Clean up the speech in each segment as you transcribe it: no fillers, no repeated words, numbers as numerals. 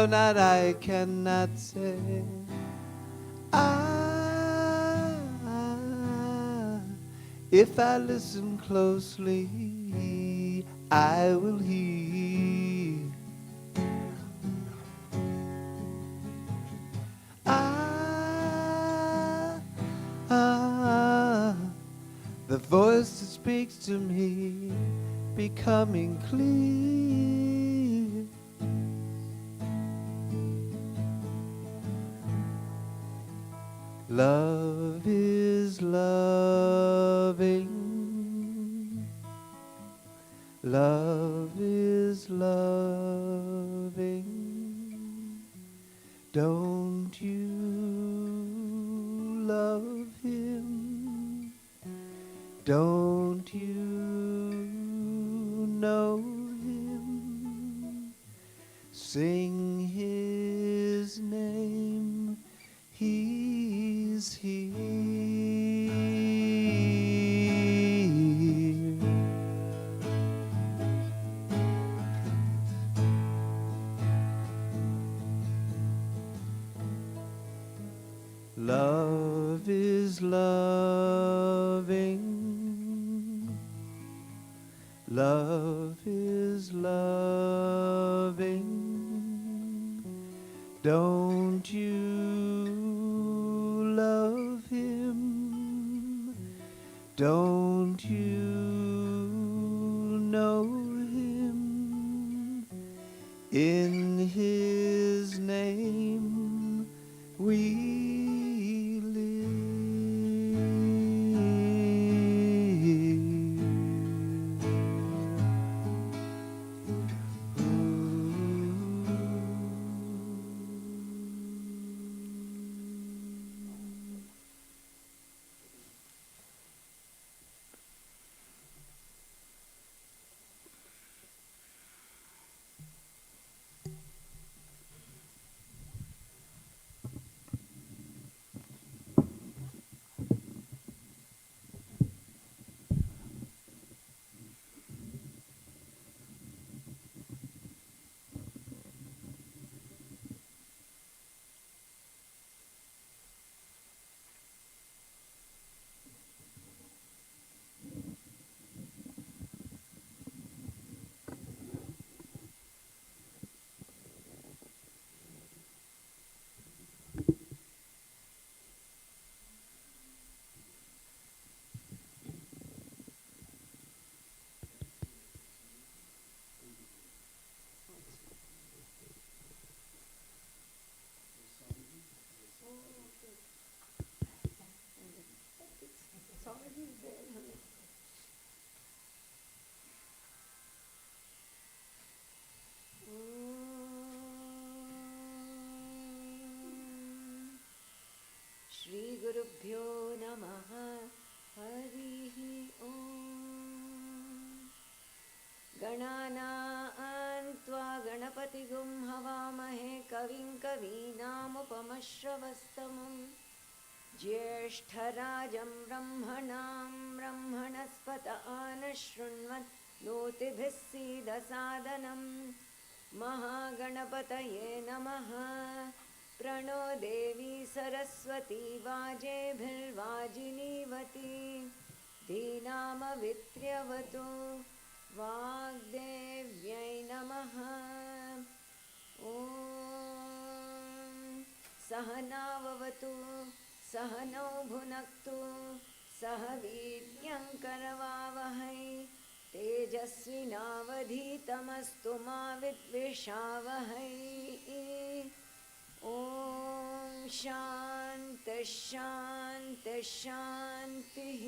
No, not I cannot say. If I listen closely, I will hear. The voice that speaks to me becoming clear. Love is loving. Love is loving. Don't you love him? Don't you know him? Sing his name, he's here. Love is loving. Love is loving. Don't you love him? Don't you know him? In his name we Shri गुरुभ्यो नमः हरिः ओम् गणानां त्वा गणपतिगुं हवामहे कविं कवीनामुपमश्रवस्तमं ज्येष्ठराजं ब्रह्मणां ब्रह्मणस्पत आनशृण्वन् नोतिभिः सीदसादनम् महागणपतये नमः प्रणो देवी सरस्वती वाजेभिर्वाजिनीवती धीनामवित्र्यवतु वाग्देव्यै नमः ॐ सहनाववतु सहनौ भुनक्तु सह वीर्यङ्करवावहै तेजस्विनावधीतमस्तु मा विद्विषावहै ॐ शान्तिः शान्तिः शान्तिः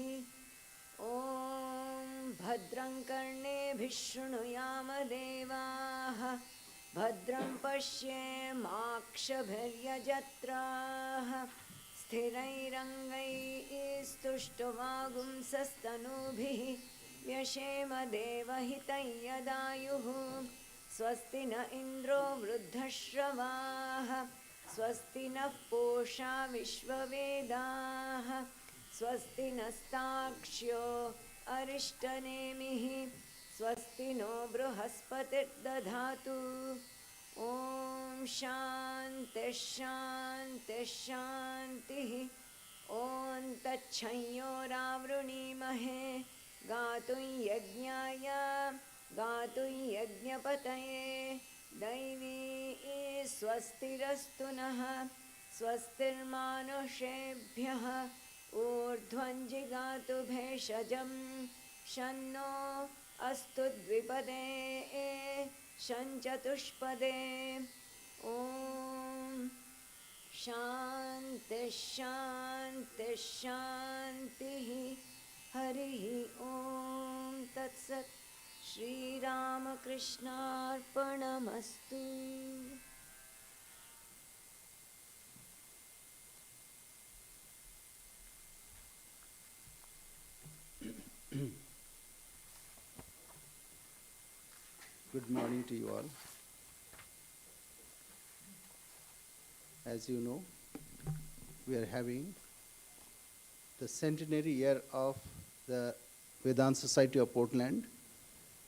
ॐ भद्रं कर्णेभिः शृणुयाम देवाः भद्रं पश्येमाक्षभिर्यजत्राः स्थिरैरङ्गैस्तुष्टुवागुंसस्तनूभिः व्यशेम देवहितं यदायुः स्वस्ति न इन्द्रो वृद्धश्रवाः स्वस्ति नः पूषा विश्ववेदाः स्वस्ति नस्ताक्ष्यो अरिष्टनेमिः स्वस्ति नो बृहस्पतिर्दधातु ॐ शान्तिः शान्तिः शान्तिः ॐ तच्छंयोरावृणीमहे गातुं यज्ञपतये दैवी स्वस्तिरस्तु नः स्वस्तिर्मानुषेभ्यः ऊर्ध्वं जिगातु भेषजं शन्नो अस्तु द्विपदे शञ्चतुष्पदे ॐ शान्तिः शान्तिः शान्तिः हरिः ॐ तत्सत् श्रीरामकृष्णार्पणमस्तु। Good morning to you all. As you know, we are having the centenary year of the Vedanta Society of Portland,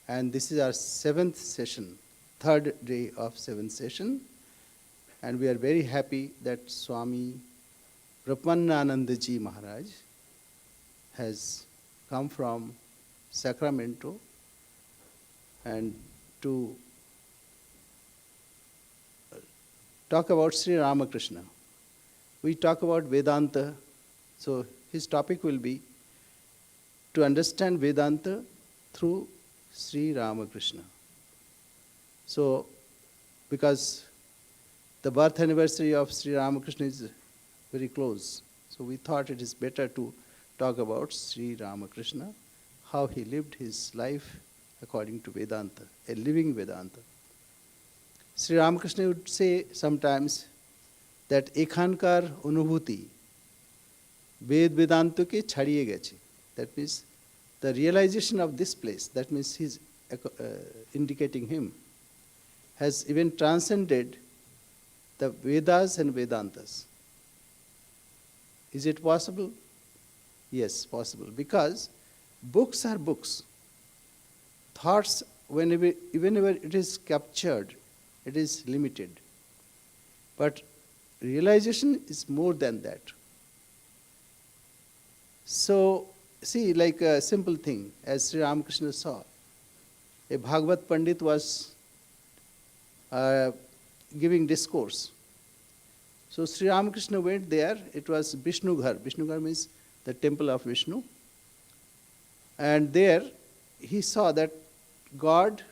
and this is our 7th session, 3rd day of 7th session, and we are very happy that Swami Prapannanda ji Maharaj has come from Sacramento and to talk about Sri Ramakrishna. We talk about Vedanta, so his topic will be to understand Vedanta through Sri Ramakrishna. So, because the birth anniversary of Sri Ramakrishna is very close, so we thought it is better to talk about Sri Ramakrishna, how he lived his life according to Vedanta, a living Vedanta. Sri Ramakrishna would say sometimes that ekhankar anubhuti Ved Vedanta ke chhadiye geche. That means the realization of this place, that means he's indicating him, has even transcended the Vedas and Vedantas. Is it possible? Yes, possible. Because books are books. Thoughts, whenever it is captured, it is limited. But realization is more than that. So, see, like a simple thing, as Sri Ramakrishna saw, a Bhagavad Pandit was giving discourse. So Sri Ramakrishna went there, it was Vishnughar. Vishnughar means the temple of Vishnu. And there he saw that God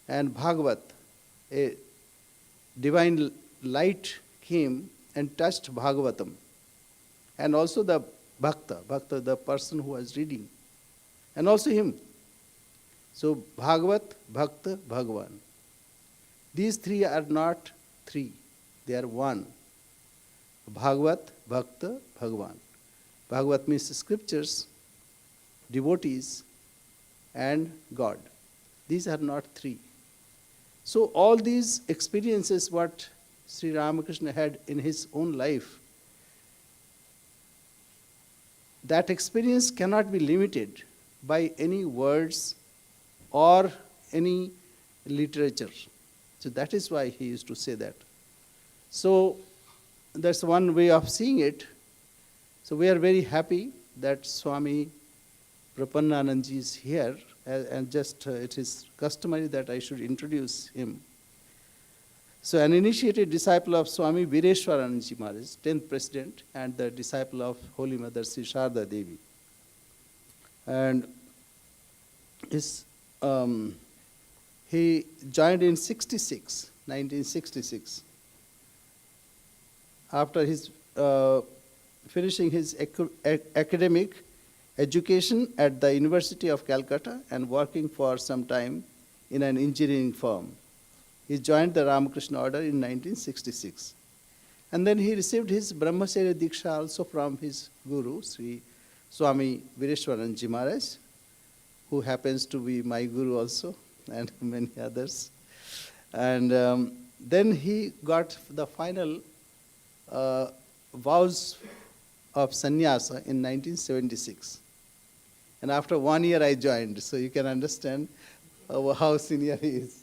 and Bhagavat, a divine light came and touched Bhagavatam. And also the Bhakta, the person who was reading. And also him. So Bhagavat, Bhakta, Bhagavan. These three are not three, they are one. Bhagavat, Bhakta, Bhagavan. Bhagavat means scriptures, devotees, and God. These are not three. So all these experiences what Sri Ramakrishna had in his own life, that experience cannot be limited by any words or any literature. So that is why he used to say that. So that's one way of seeing it. So we are very happy that Swami Prapannanda is here, and just it is customary that I should introduce him. So an initiated disciple of Swami Vireshwarananda Maharaj, 10th President, and the disciple of Holy Mother Sri Sharda Devi. And he joined in 1966. After his finishing his academic education at the University of Calcutta and working for some time in an engineering firm. He joined the Ramakrishna order in 1966. And then he received his Brahmacharya Diksha also from his guru, Sri Swami Vireshwarananda Maharaj, who happens to be my guru also, and many others. And then he got the final vows of sannyasa in 1976. And after 1 year I joined, so you can understand how senior he is.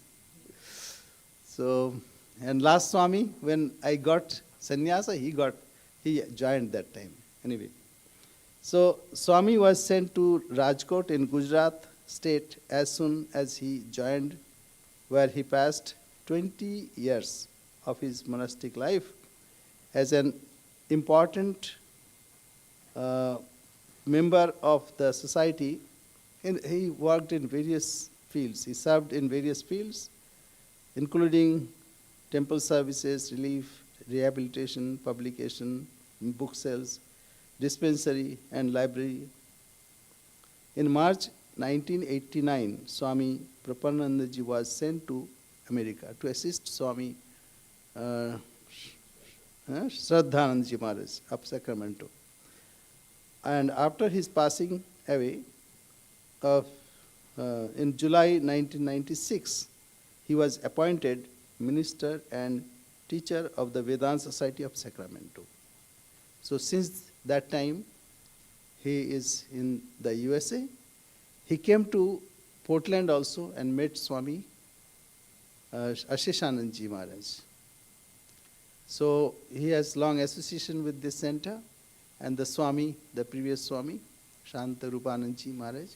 So And last Swami, when I got sannyasa, he joined that time. Anyway. So Swami was sent to Rajkot in Gujarat state as soon as he joined, where he passed 20 years of his monastic life as an important member of the society. And he worked in various fields. He served in various fields, including temple services, relief, rehabilitation, publication, book sales, dispensary, and library. In March 1989, Swami Prapannanda ji was sent to America to assist Swami Shraddhanand ji Maharaj of Sacramento. And after his passing away, in July 1996, he was appointed minister and teacher of the Vedanta Society of Sacramento. So since that time, he is in the USA. He came to Portland also and met Swami Asheshanand ji Maharaj. So he has long association with this center and the Swami, the previous Swami, Shanta Rupanand ji Maharaj.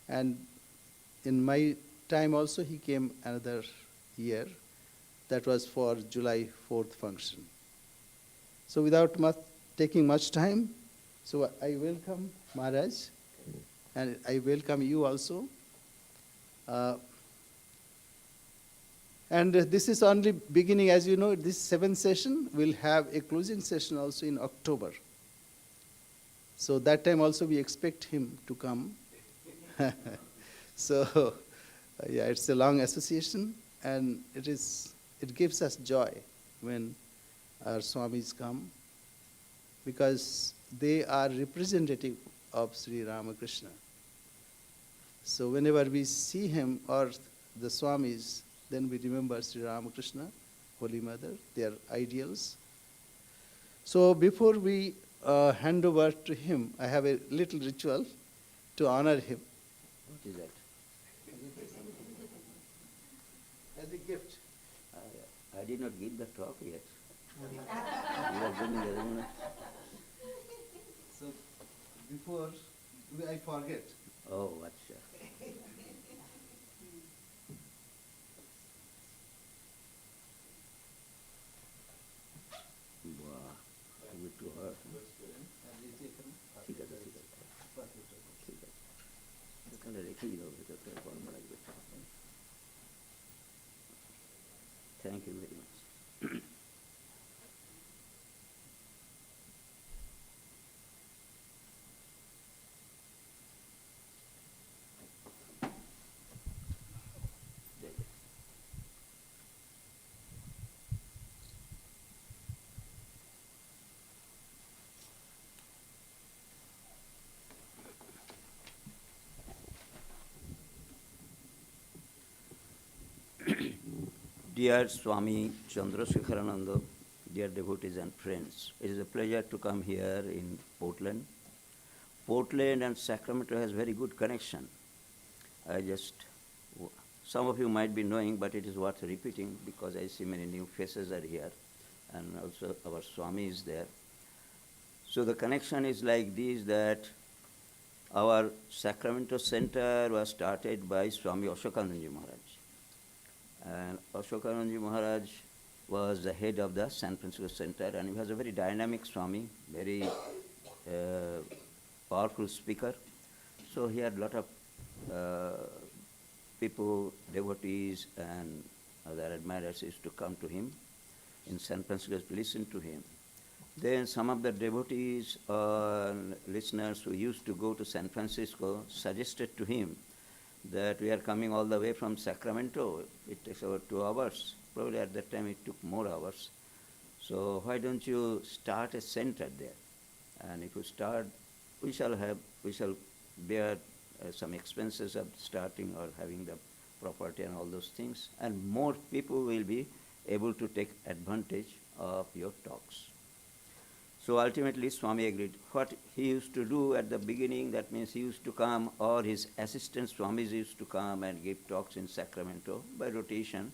And in my time also he came another year. That was for July 4th function. So without taking much time, so I welcome Maharaj and I welcome you also. And this is only beginning, as you know, this 7th session will have a closing session also in October. So that time also we expect him to come. So yeah, it's a long association and it gives us joy when our Swamis come because they are representative of Sri Ramakrishna. So whenever we see him or the Swamis, then we remember Sri Ramakrishna, Holy Mother, their ideals. So before we hand over to him, I have a little ritual to honor him. What is that? As a gift. I did not give the talk yet. You are giving the arrangement. So before I forget. Oh, acha. Wow, give it to her. ঠিক আছে ঠিক আছে ঠিক আছে এখানে রেখেই দাও ভেতরটা গরম লাগবে thank you very much Dear Swami Chandrasekharananda, dear devotees and friends, it is a pleasure to come here in Portland. Portland and Sacramento has very good connection. Some of you might be knowing, but it is worth repeating because I see many new faces are here and also our Swami is there. So the connection is like this, that our Sacramento Center was started by Swami Ashokanandaji Maharaj. And Ashokanandaji Maharaj was the head of the San Francisco Center, and he was a very dynamic Swami, very powerful speaker. So he had a lot of people, devotees, and other admirers used to come to him in San Francisco to listen to him. Then some of the devotees or listeners who used to go to San Francisco suggested to him that we are coming all the way from Sacramento. It takes about 2 hours. Probably at that time it took more hours. So why don't you start a center there? And if you start, we shall bear some expenses of starting or having the property and all those things. And more people will be able to take advantage of your talks. So ultimately Swami agreed. What he used to do at the beginning, that means he used to come, or his assistant Swamis used to come and give talks in Sacramento by rotation.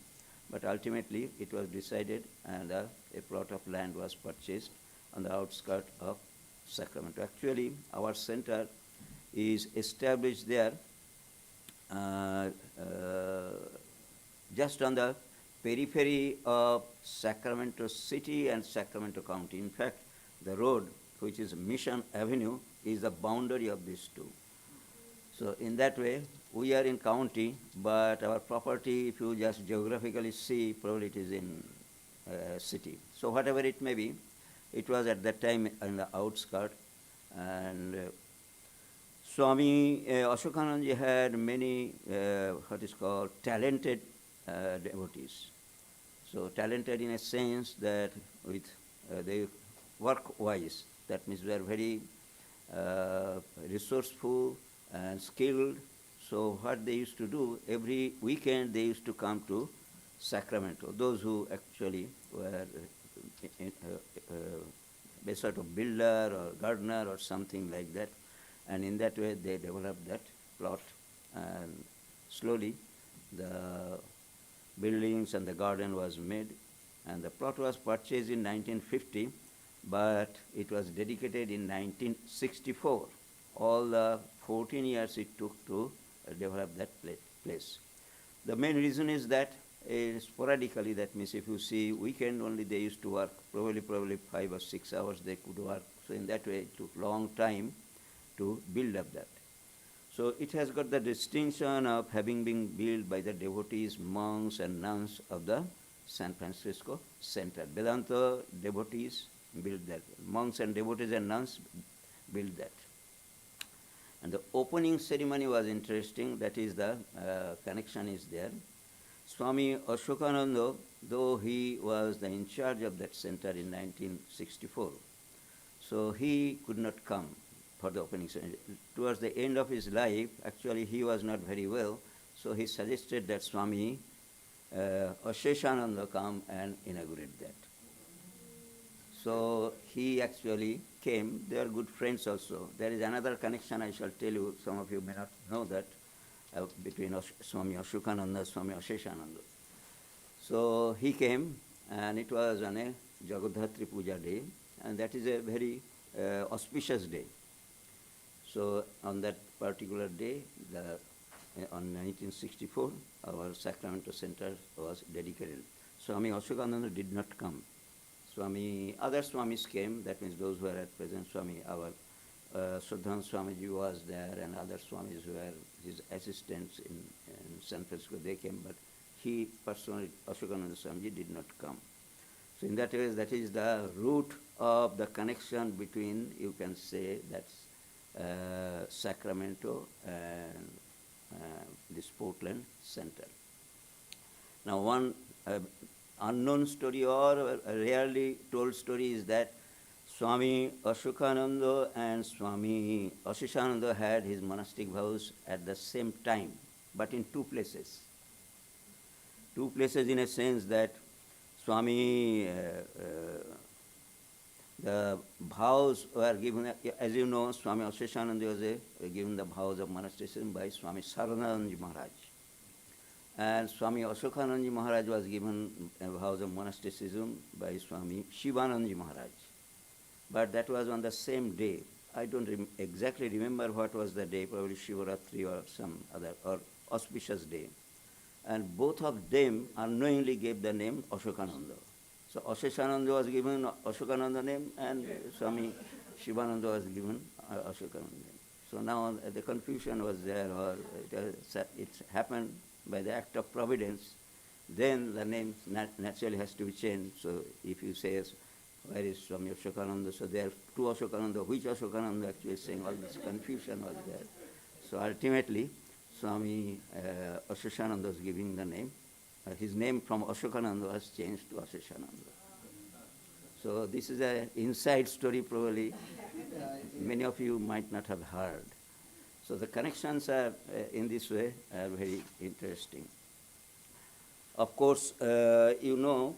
But ultimately it was decided and a plot of land was purchased on the outskirts of Sacramento. Actually, our center is established there uh, uh, just on the periphery of Sacramento City and Sacramento County. In fact, the road, which is Mission Avenue, is the boundary of these two. So in that way, we are in county, but our property, if you just geographically see, probably it is in city. So whatever it may be, it was at that time in the outskirts. And Swami Ashokanandaji had many, what is called, talented devotees. So talented in a sense that with they work-wise, that means they are very resourceful and skilled. So what they used to do, every weekend they used to come to Sacramento. Those who actually were a sort of builder or gardener or something like that. And in that way they developed that plot, and slowly the buildings and the garden was made, and the plot was purchased in 1950, but it was dedicated in 1964. All the 14 years it took to develop that place. The main reason is that sporadically, that means if you see weekend only they used to work, probably 5 or 6 hours they could work. So in that way it took long time to build up that. So it has got the distinction of having been built by the devotees, monks and nuns of the San Francisco Center. Vedanta devotees built that. Monks and devotees and nuns built that. And the opening ceremony was interesting. That is the connection is there. Swami Ashokananda, though he was the in charge of that center in 1964, so he could not come for the opening ceremony. Towards the end of his life, actually he was not very well, so he suggested that Swami Asheshananda come and inaugurate that. So he actually came. They are good friends also. There is another connection I shall tell you. Some of you may not know that between Swami Ashokananda and Swami Asheshananda. So he came, and it was on a Jagadhatri Puja day, and that is a very auspicious day. So on that particular day, on 1964, our Sacramento Center was dedicated. Swami Ashokananda did not come. Other Swamis came, that means those who were at present. Our Sudhan Swamiji was there, and other Swamis who were his assistants in San Francisco, they came, but he personally, Ashokananda Swamiji, did not come. So in that way, that is the root of the connection between, you can say, that's Sacramento and this Portland Center. Now one unknown story or a rarely told story is that Swami Ashokananda and Swami Asheshananda had his monastic vows at the same time, but in two places. Two places in a sense that Swami, the vows were given, as you know, Swami Asheshananda was given the vows of monasticism by Swami Sarananji Maharaj. And Swami Ashokananji Maharaj was given vows of monasticism by Swami Shivananji Maharaj. But that was on the same day. I don't exactly remember what was the day, probably Shivaratri or some other, or auspicious day. And both of them unknowingly gave the name Ashokananda. So Asheshananda was given Ashokananda name, and Swami Shivananda was given Ashokananda name. So now the confusion was there, or it happened by the act of providence. Then the name naturally has to be changed. So if you say, where is Swami Ashokananda? So there are two Ashokananda. Which Ashokananda actually is saying? All this confusion was there. So ultimately, Swami Asheshananda was giving the name. His name from Ashokananda was changed to Asheshananda. So this is an inside story probably many of you might not have heard. So the connections are in this way are very interesting. Of course, you know,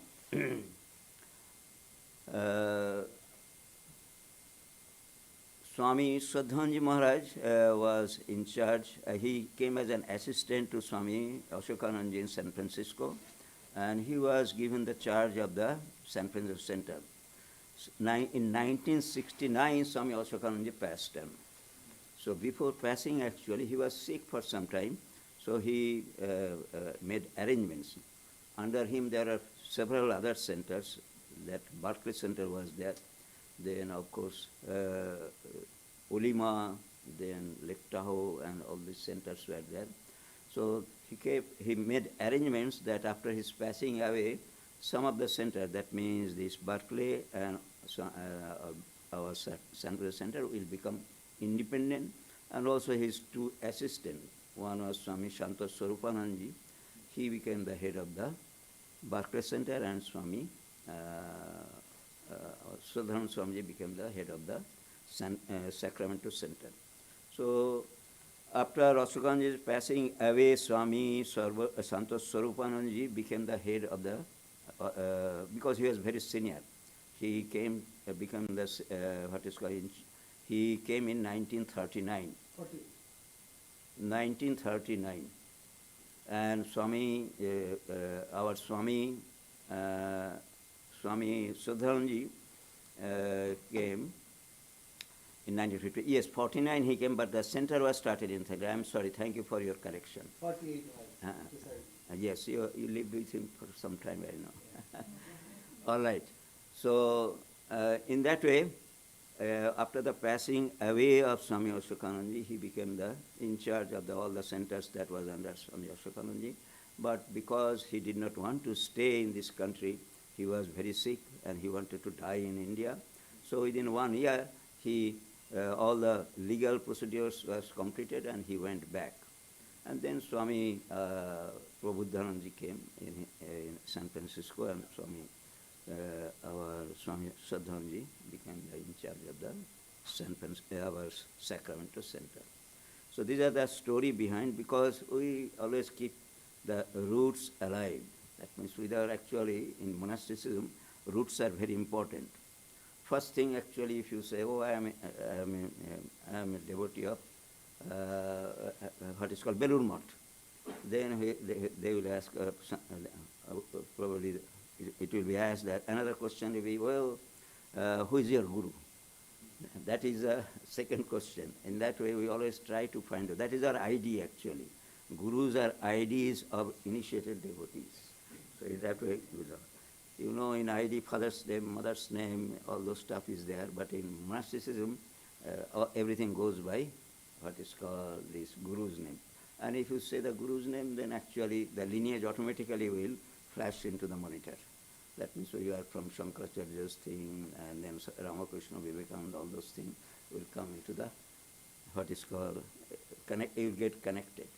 Swami Swadhanji Maharaj was in charge. He came as an assistant to Swami Ashokananji in San Francisco, and he was given the charge of the San Francisco Center. In 1969, Swami Ashokananda passed on. So before passing, actually, he was sick for some time, so he made arrangements. Under him, there are several other centers. That Berkeley Center was there. Then, of course, Ulima, then Lake Tahoe, and all these centers were there. So he made arrangements that after his passing away, some of the centers, that means this Berkeley and our San Francisco Center will become independent, and also his two assistants. One was Swami Shanta Swarupananji. He became the head of the Berkeley Center, and Swami Sudharan Swamiji became the head of the Sacramento Center. So after Ashokananda's passing away, Swami Santa Swarupananji became the head of the, because he was very senior. He became the, what is called, he came in 1939. 1939. And Swami, our Swami, Swami Sudharanji came in 1950. Yes, 49 he came, but the center was started in 30. I'm sorry, thank you for your correction. 48. Yes, you lived with him for some time, I know. All right. So, in that way, after the passing away of Swami Ashokanandaji, he became in charge of all the centers that was under Swami Ashokanandaji. But because he did not want to stay in this country, he was very sick and he wanted to die in India. So within 1 year, all the legal procedures was completed and he went back. And then Swami Prabhuddhanandaji came in San Francisco, and our Swami Sadhanji became in charge of the our Sacramento Center. So these are the story behind, because we always keep the roots alive. That means actually in monasticism, roots are very important. First thing, actually, if you say, oh, I am a devotee of what is called Belur Math, then they will ask, probably it will be asked that another question will be, well, who is your guru? That is the second question. In that way, we always try to find out. That is our ID, actually. Gurus are IDs of initiated devotees. So in that way, it goes on. You know, in ID, father's name, mother's name, all those stuff is there. But in monasticism, everything goes by what is called this guru's name. And if you say the guru's name, then actually the lineage automatically will flash into the monitor. That means you are from Shankaracharya's thing, and then Ramakrishna, Vivekananda, all those things will come into the, what is called, you will get connected.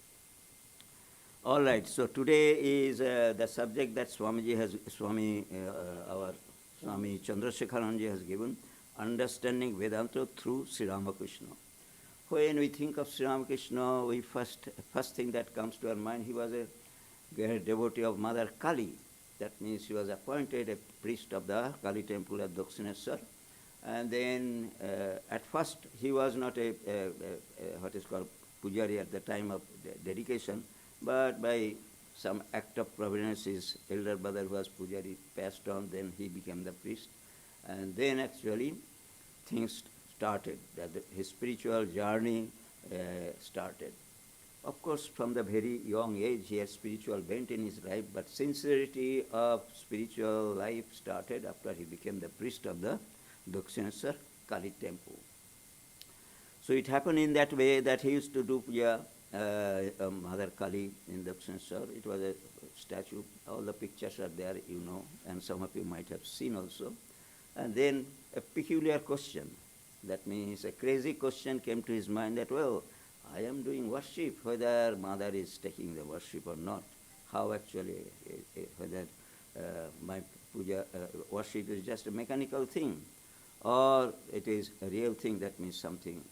All right, so today is the subject that our Swami Chandrasekharanji has given, understanding Vedanta through Sri Ramakrishna. When we think of Sri Ramakrishna, first thing that comes to our mind, he was a devotee of Mother Kali. That means he was appointed a priest of the Kali temple at Dakshineswar. And then at first he was not a what is called pujari at the time of dedication, but by some act of providence, his elder brother who was pujari passed on, then he became the priest. And then actually things started, that his spiritual journey started. Of course, from the very young age, he had spiritual bent in his life, but sincerity of spiritual life started after he became the priest of the Dakshineswar Kali temple. So it happened in that way that he used to do puja, Mother Kali in Dakshineswar. It was a statue. All the pictures are there, you know, and some of you might have seen also. And then a peculiar question, that means a crazy question came to his mind that, well, I am doing worship, whether Mother is taking the worship or not. How actually, whether my puja, worship is just a mechanical thing, or it is a real thing, that means something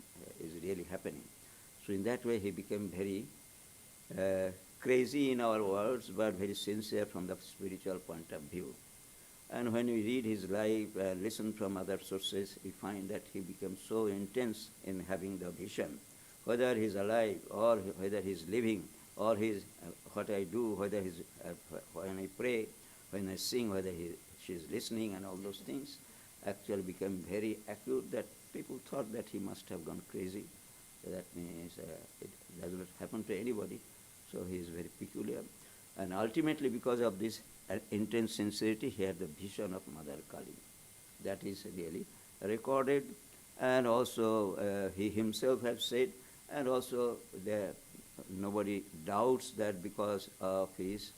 is really happening. So in that way, he became very crazy in our words, but very sincere from the spiritual point of view. And when we read his life, listen from other sources, we find that he became so intense in having the vision. Whether he's alive or whether he's living, or his what I do, whether he's when I pray, when I sing, whether she's listening, and all those things actually became very acute. That people thought that he must have gone crazy. That means it does not happen to anybody. So he is very peculiar, and ultimately because of this intense sincerity, he had the vision of Mother Kali. That is really recorded, and also he himself has said, and also nobody doubts that because of his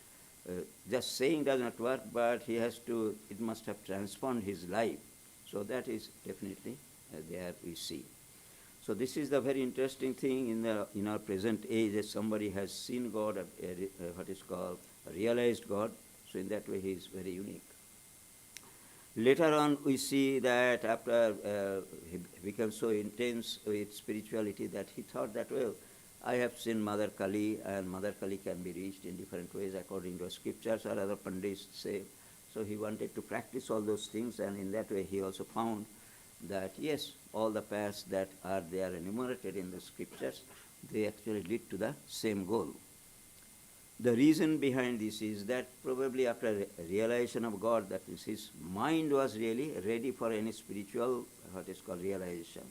just saying does not work, but he has to, it must have transformed his life. So that is definitely there we see. So this is the very interesting thing in our present age, that somebody has seen God, what is called realized God. So in that way he is very unique. Later on we see that after he became so intense with spirituality that he thought that, well, I have seen Mother Kali, and Mother Kali can be reached in different ways according to scriptures or other pandits say. So he wanted to practice all those things, and in that way he also found that yes, all the paths that are there enumerated in the scriptures, they actually lead to the same goal. The reason behind this is that probably after realization of God, that is, his mind was really ready for any spiritual, what is called realization.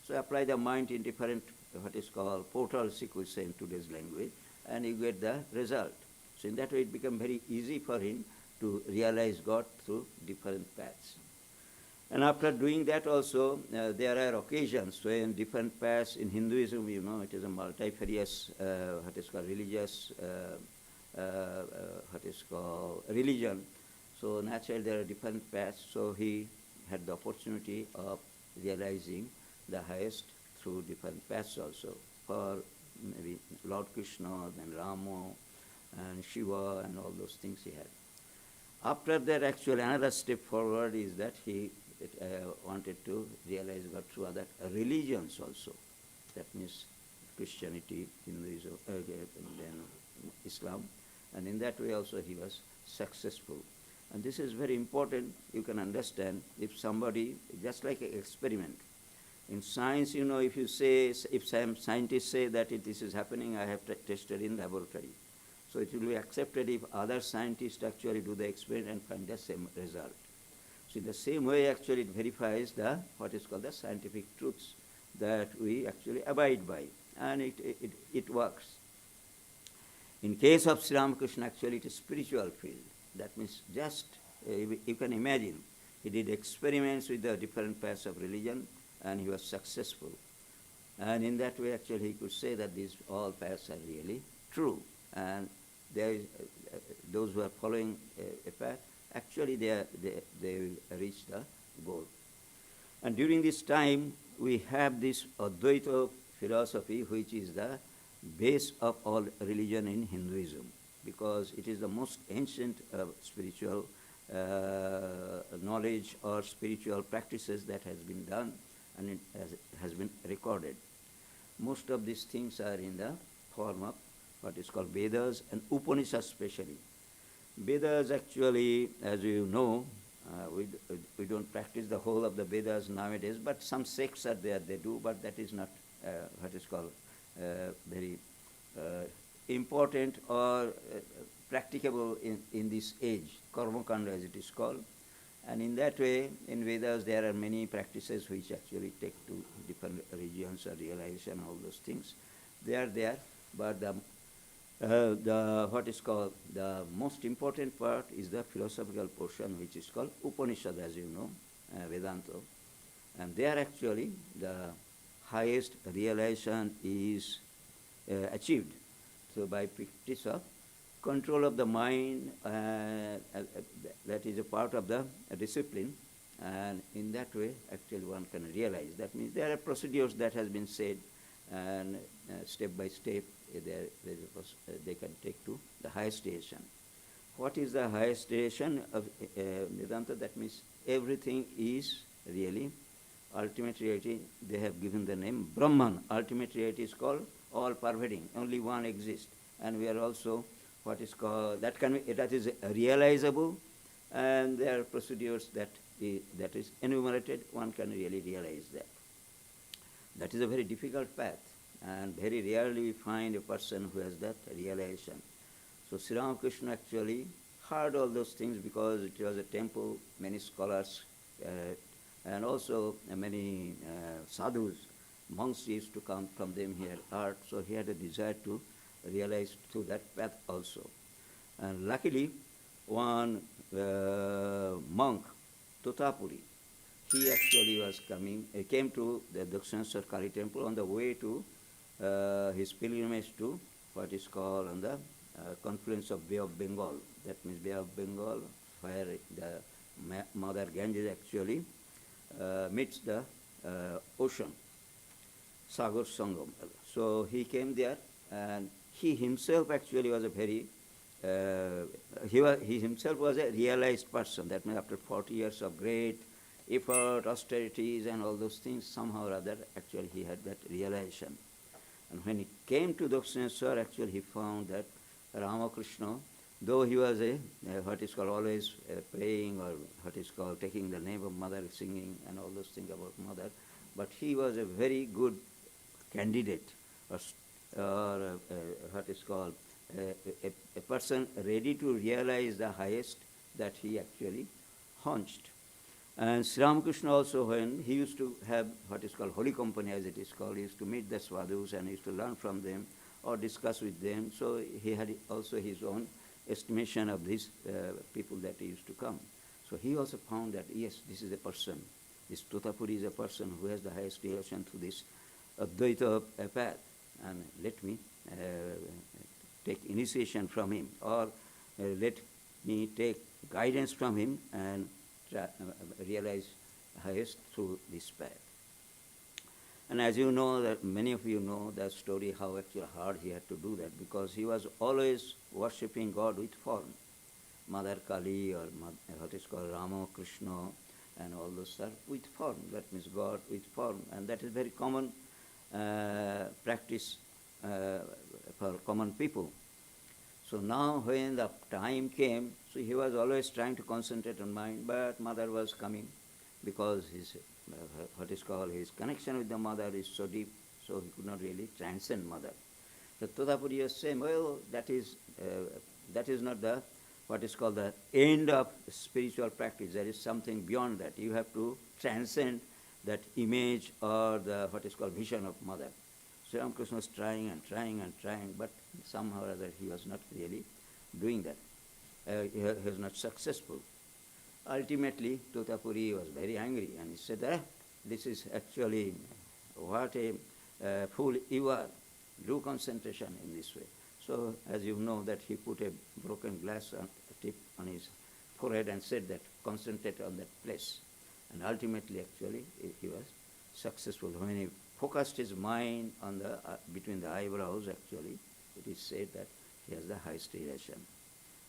So apply the mind in different, what is called portals, you could say in today's language, and you get the result. So in that way it became very easy for him to realize God through different paths. And after doing that also, there are occasions when different paths in Hinduism, you know, it is a multifarious, what is called religious, what is called religion. So naturally there are different paths. So he had the opportunity of realizing the highest through different paths also. For maybe Lord Krishna, then Rama, and Shiva, and all those things he had. After that, actually another step forward is that he wanted to realize God through other religions also. That means Christianity, Hinduism, then Islam. And in that way also he was successful. And this is very important. You can understand if somebody, just like an experiment. In science, you know, if you say, if some scientists say that this is happening, I have tested in laboratory. So it will be accepted if other scientists actually do the experiment and find the same result. So in the same way, actually it verifies the, what is called the scientific truths that we actually abide by. And it works. In case of Sri Ramakrishna, actually it is spiritual field. That means just, you can imagine, he did experiments with the different paths of religion, and he was successful. And in that way, actually, he could say that these all paths are really true. And there is, those who are following a path, actually they will reach the goal. And during this time, we have this Advaita philosophy, which is the base of all religion in Hinduism, because it is the most ancient spiritual knowledge or spiritual practices that has been done, and it has been recorded. Most of these things are in the form of what is called Vedas and Upanishads especially. Vedas actually, as you know, we don't practice the whole of the Vedas nowadays, but some sects are there, they do, but that is not what is called very important or practicable in this age, Karma Kanda as it is called. And in that way, in Vedas there are many practices which actually take to different regions or realization, all those things. They are there, but the what is called the most important part is the philosophical portion, which is called Upanishad, as you know, Vedanta. And there actually the highest realization is achieved. So by practice of control of the mind, that is a part of the discipline, and in that way actually one can realize. That means there are procedures that has been said, and step by step they can take to the highest station. What is the highest station of Vedanta? That means everything is really ultimate reality. They have given the name Brahman. Ultimate reality is called all-pervading. Only one exists, and we are also what is called that is realizable, and there are procedures that that is enumerated. One can really realize that. That is a very difficult path, and very rarely we find a person who has that realization. So Sri Ramakrishna actually heard all those things because it was a temple, many scholars, and also many sadhus, monks used to come from them here, art, so he had a desire to realize through that path also. And luckily, one monk, Totapuri, he actually was coming, he came to the Dakshineshwar Kali temple on the way to his pilgrimage to what is called on the confluence of Bay of Bengal. That means Bay of Bengal, where the Mother Ganges actually meets the ocean, Sagar Sangam. So he came there, and he himself actually was a very he himself was a realized person. That means after 40 years of great effort, austerities, and all those things, somehow or other, actually he had that realization. And when he came to Dakshineshwar, actually he found that Ramakrishna, though he was what is called always praying, or what is called taking the name of Mother, singing, and all those things about Mother, but he was a very good candidate, or what is called a person ready to realize the highest that he actually hunched. And Sri Ramakrishna also, when he used to have what is called holy company, as it is called, he used to meet the sadhus and used to learn from them or discuss with them. So he had also his own estimation of these people that he used to come. So he also found that, yes, this is a person. This Totapuri is a person who has the highest relation to this Advaita path. And let me take initiation from him, or let me take guidance from him and realize highest through this path. And as you know, that many of you know that story, how actually hard he had to do that, because he was always worshipping God with form. Mother Kali, or what is called Rama, Krishna, and all those stuff with form. That means God with form. And that is very common practice for common people. So now when the time came, so he was always trying to concentrate on mind, but Mother was coming, because his what is called his connection with the Mother is so deep, so he could not really transcend Mother. So Totapuri was saying, well, that is not the what is called the end of spiritual practice. There is something beyond that. You have to transcend that image or the what is called vision of Mother. Sri Ramakrishna was trying and trying and trying, but somehow or other he was not really doing that. He was not successful. Ultimately, Totapuri was very angry, and he said, this is actually what a fool you are. Do concentration in this way. So, as you know, that he put a broken glass tip on his forehead and said that concentrate on that place. And ultimately, actually, he was successful. When he focused his mind on the between the eyebrows, actually, it is said that he has the highest realization.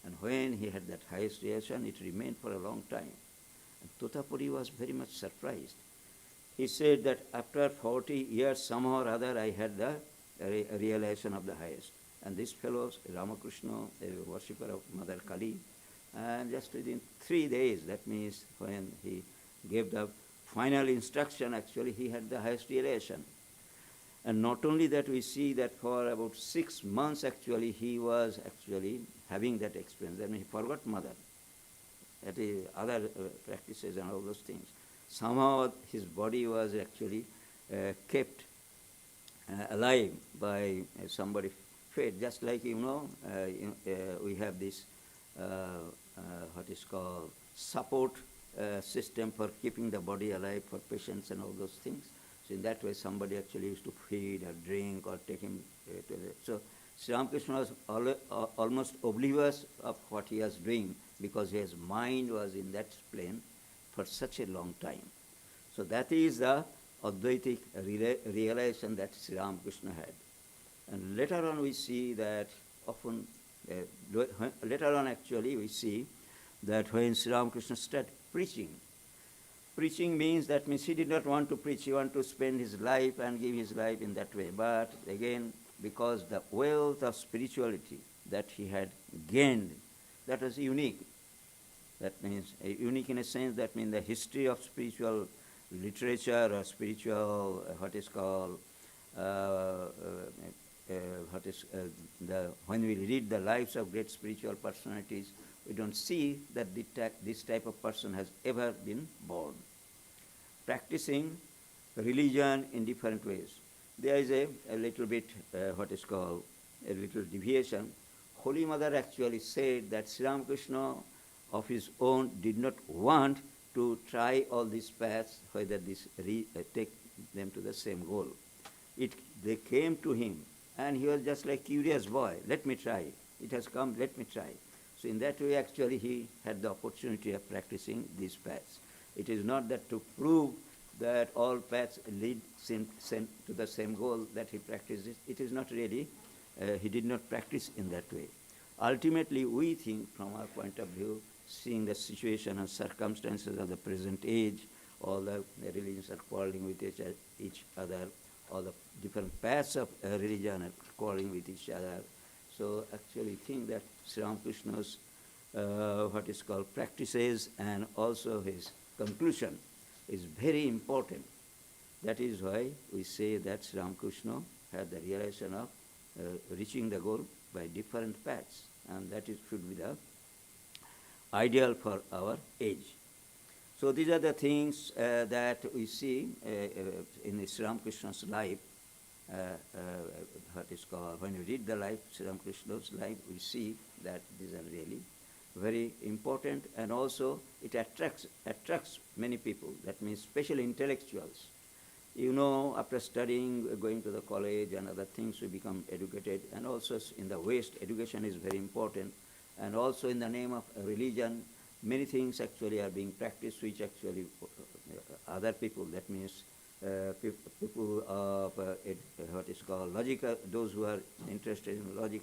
And when he had that highest realization, it remained for a long time. And Totapuri was very much surprised. He said that after 40 years, somehow or other, I had the realization of the highest. And this fellow, Ramakrishna, a worshipper of Mother Kali, and just within 3 days, that means when he gave the final instruction, actually, he had the highest realization. And not only that, we see that for about 6 months, actually, he was actually having that experience. I mean, he forgot Mother, that is other practices and all those things. Somehow his body was actually kept alive by somebody fed. Just like, we have this, what is called, support system for keeping the body alive for patients and all those things. So in that way, somebody actually used to feed or drink or take him to the... So Sri Ramakrishna was almost oblivious of what he was doing, because his mind was in that plane for such a long time. So that is the Advaitic realization that Sri Ramakrishna had. And later on we see that often, later on actually we see that when Sri Ramakrishna started preaching means that means he did not want to preach, he wanted to spend his life and give his life in that way. But again, because the wealth of spirituality that he had gained, that was unique. That means unique in a sense, that means the history of spiritual literature or spiritual, what is called, when we read the lives of great spiritual personalities, we don't see that this type of person has ever been born. Practicing religion in different ways. There is a little bit, what is called, a little deviation. Holy Mother actually said that Sri Ramakrishna of his own did not want to try all these paths, whether this take them to the same goal. They came to him, and he was just like curious boy. Let me try. It has come. Let me try. So in that way, actually, he had the opportunity of practicing these paths. It is not that to prove that all paths lead to the same goal that he practices. It is not really. He did not practice in that way. Ultimately, we think, from our point of view, seeing the situation and circumstances of the present age, all the religions are quarreling with each other, all the different paths of religion are quarreling with each other. So actually think that Sri Ramakrishna's what is called practices and also his conclusion is very important. That is why we say that Sri Ramakrishna had the realization of reaching the goal by different paths, and that should be the ideal for our age. So these are the things that we see in Sri Ramakrishna's life. What is called, when you read the life, Sri Ramakrishna's life, we see that these are really very important, and also it attracts many people. That means special intellectuals. You know, after studying, going to the college and other things, we become educated. And also in the West, education is very important. And also in the name of religion, many things actually are being practiced, which actually other people, that means people of what is called logical, those who are interested in logic,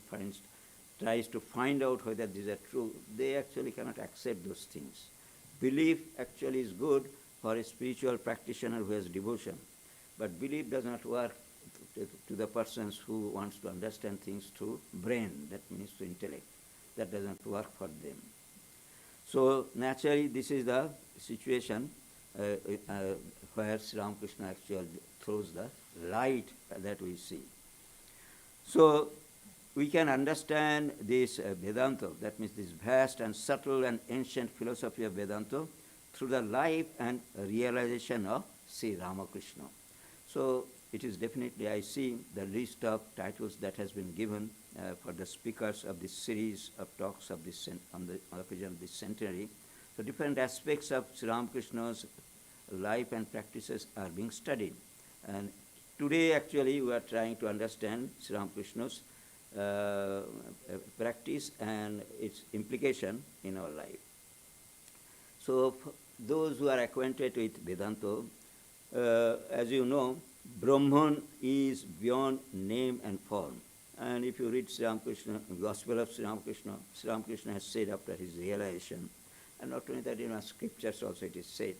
tries to find out whether these are true. They actually cannot accept those things. Belief actually is good for a spiritual practitioner who has devotion. But belief does not work to the persons who wants to understand things through brain, that means through intellect. That doesn't work for them. So naturally, this is the situation where Sri Ramakrishna actually throws the light that we see. So we can understand this Vedanta, that means this vast and subtle and ancient philosophy of Vedanta, through the life and realization of Sri Ramakrishna. So it is definitely, I see the list of titles that has been given for the speakers of this series of talks of this on the occasion of this centenary. So different aspects of Sri Ramakrishna's life and practices are being studied. And today actually we are trying to understand Sri Ramakrishna's practice and its implication in our life. So those who are acquainted with Vedanta, as you know, Brahman is beyond name and form. And if you read Sri Ramakrishna, Gospel of Sri Ramakrishna has said after his realization, and not only that, in our scriptures also it is said.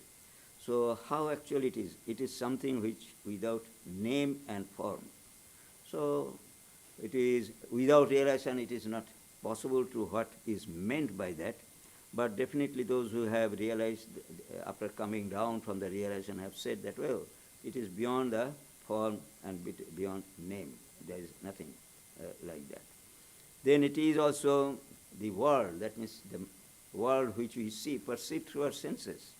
So how actually it is? It is something which without name and form. So it is without realization, it is not possible to what is meant by that. But definitely those who have realized after coming down from the realization have said that, well, it is beyond the form and beyond name. There is nothing like that. Then it is also the world, that means the world which we see, perceive through our senses.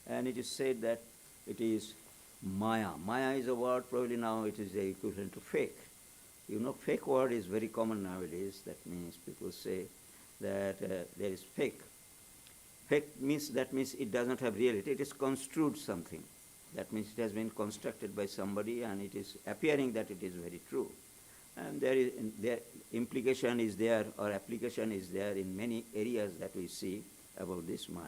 And it is said that it is Maya. Maya is a word, probably now it is the equivalent to fake. You know, fake word is very common nowadays. That means people say that there is fake. Fake means, that means it does not have reality. It is construed something. That means it has been constructed by somebody and it is appearing that it is very true. And their implication is there, or application is there in many areas that we see about this Maya.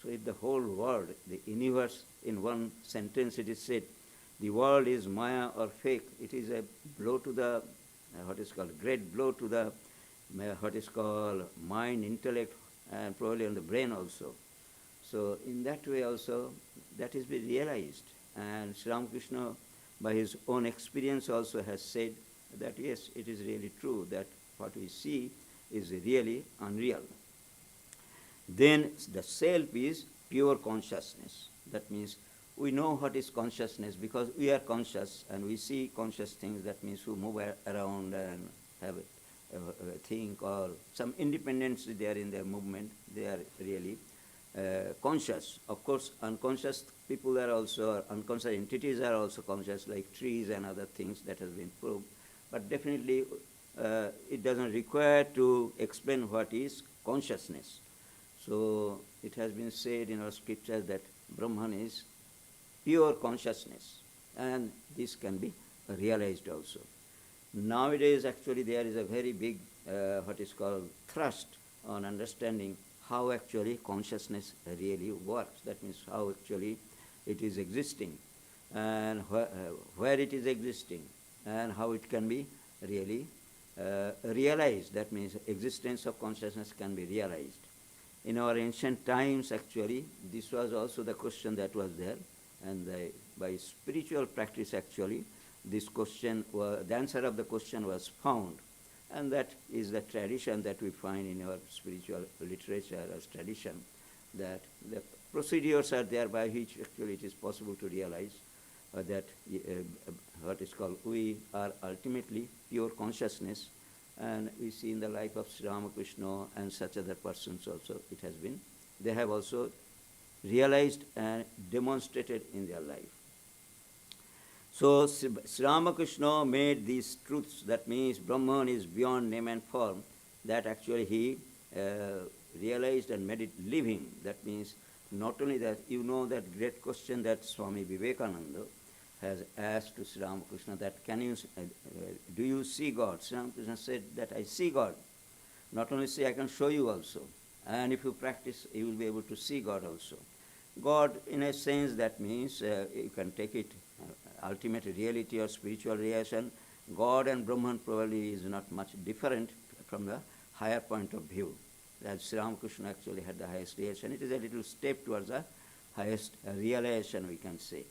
So if the whole world, the universe, in one sentence it is said, the world is Maya or fake, it is a blow to the, what is called, great blow to the, what is called mind, intellect, and probably on the brain also. So in that way also, that is be realized. And Sri Ramakrishna, by his own experience also has said that yes, it is really true that what we see is really unreal. Then the self is pure consciousness. That means we know what is consciousness because we are conscious and we see conscious things. That means we move around and have a think or some independence there in their movement. They are really conscious. Of course, unconscious people are also, unconscious entities are also conscious, like trees and other things that has been proved. But definitely, it doesn't require to explain what is consciousness. So it has been said in our scriptures that Brahman is pure consciousness, and this can be realized also. Nowadays, actually, there is a very big, what is called thrust on understanding how actually consciousness really works. That means how actually it is existing, and where it is existing, and how it can be really realized. That means existence of consciousness can be realized. In our ancient times, actually, this was also the question that was there, and by spiritual practice, actually, this question, the answer of the question was found, and that is the tradition that we find in our spiritual literature as tradition, that the procedures are there by which actually it is possible to realize that what is called we are ultimately pure consciousness. And we see in the life of Sri Ramakrishna and such other persons also, it has been, they have also realized and demonstrated in their life. So Sri Ramakrishna made these truths, that means Brahman is beyond name and form, that actually he realized and made it living. That means not only that, you know that great question that Swami Vivekananda has asked to Sri Ramakrishna, that can you, do you see God? Sri Ramakrishna said that I see God. Not only see, I can show you also. And if you practice, you will be able to see God also. God, in a sense, that means you can take it ultimate reality or spiritual realization. God and Brahman probably is not much different from the higher point of view. As Sri Ramakrishna actually had the highest realization, it is a little step towards the highest realization, we can say.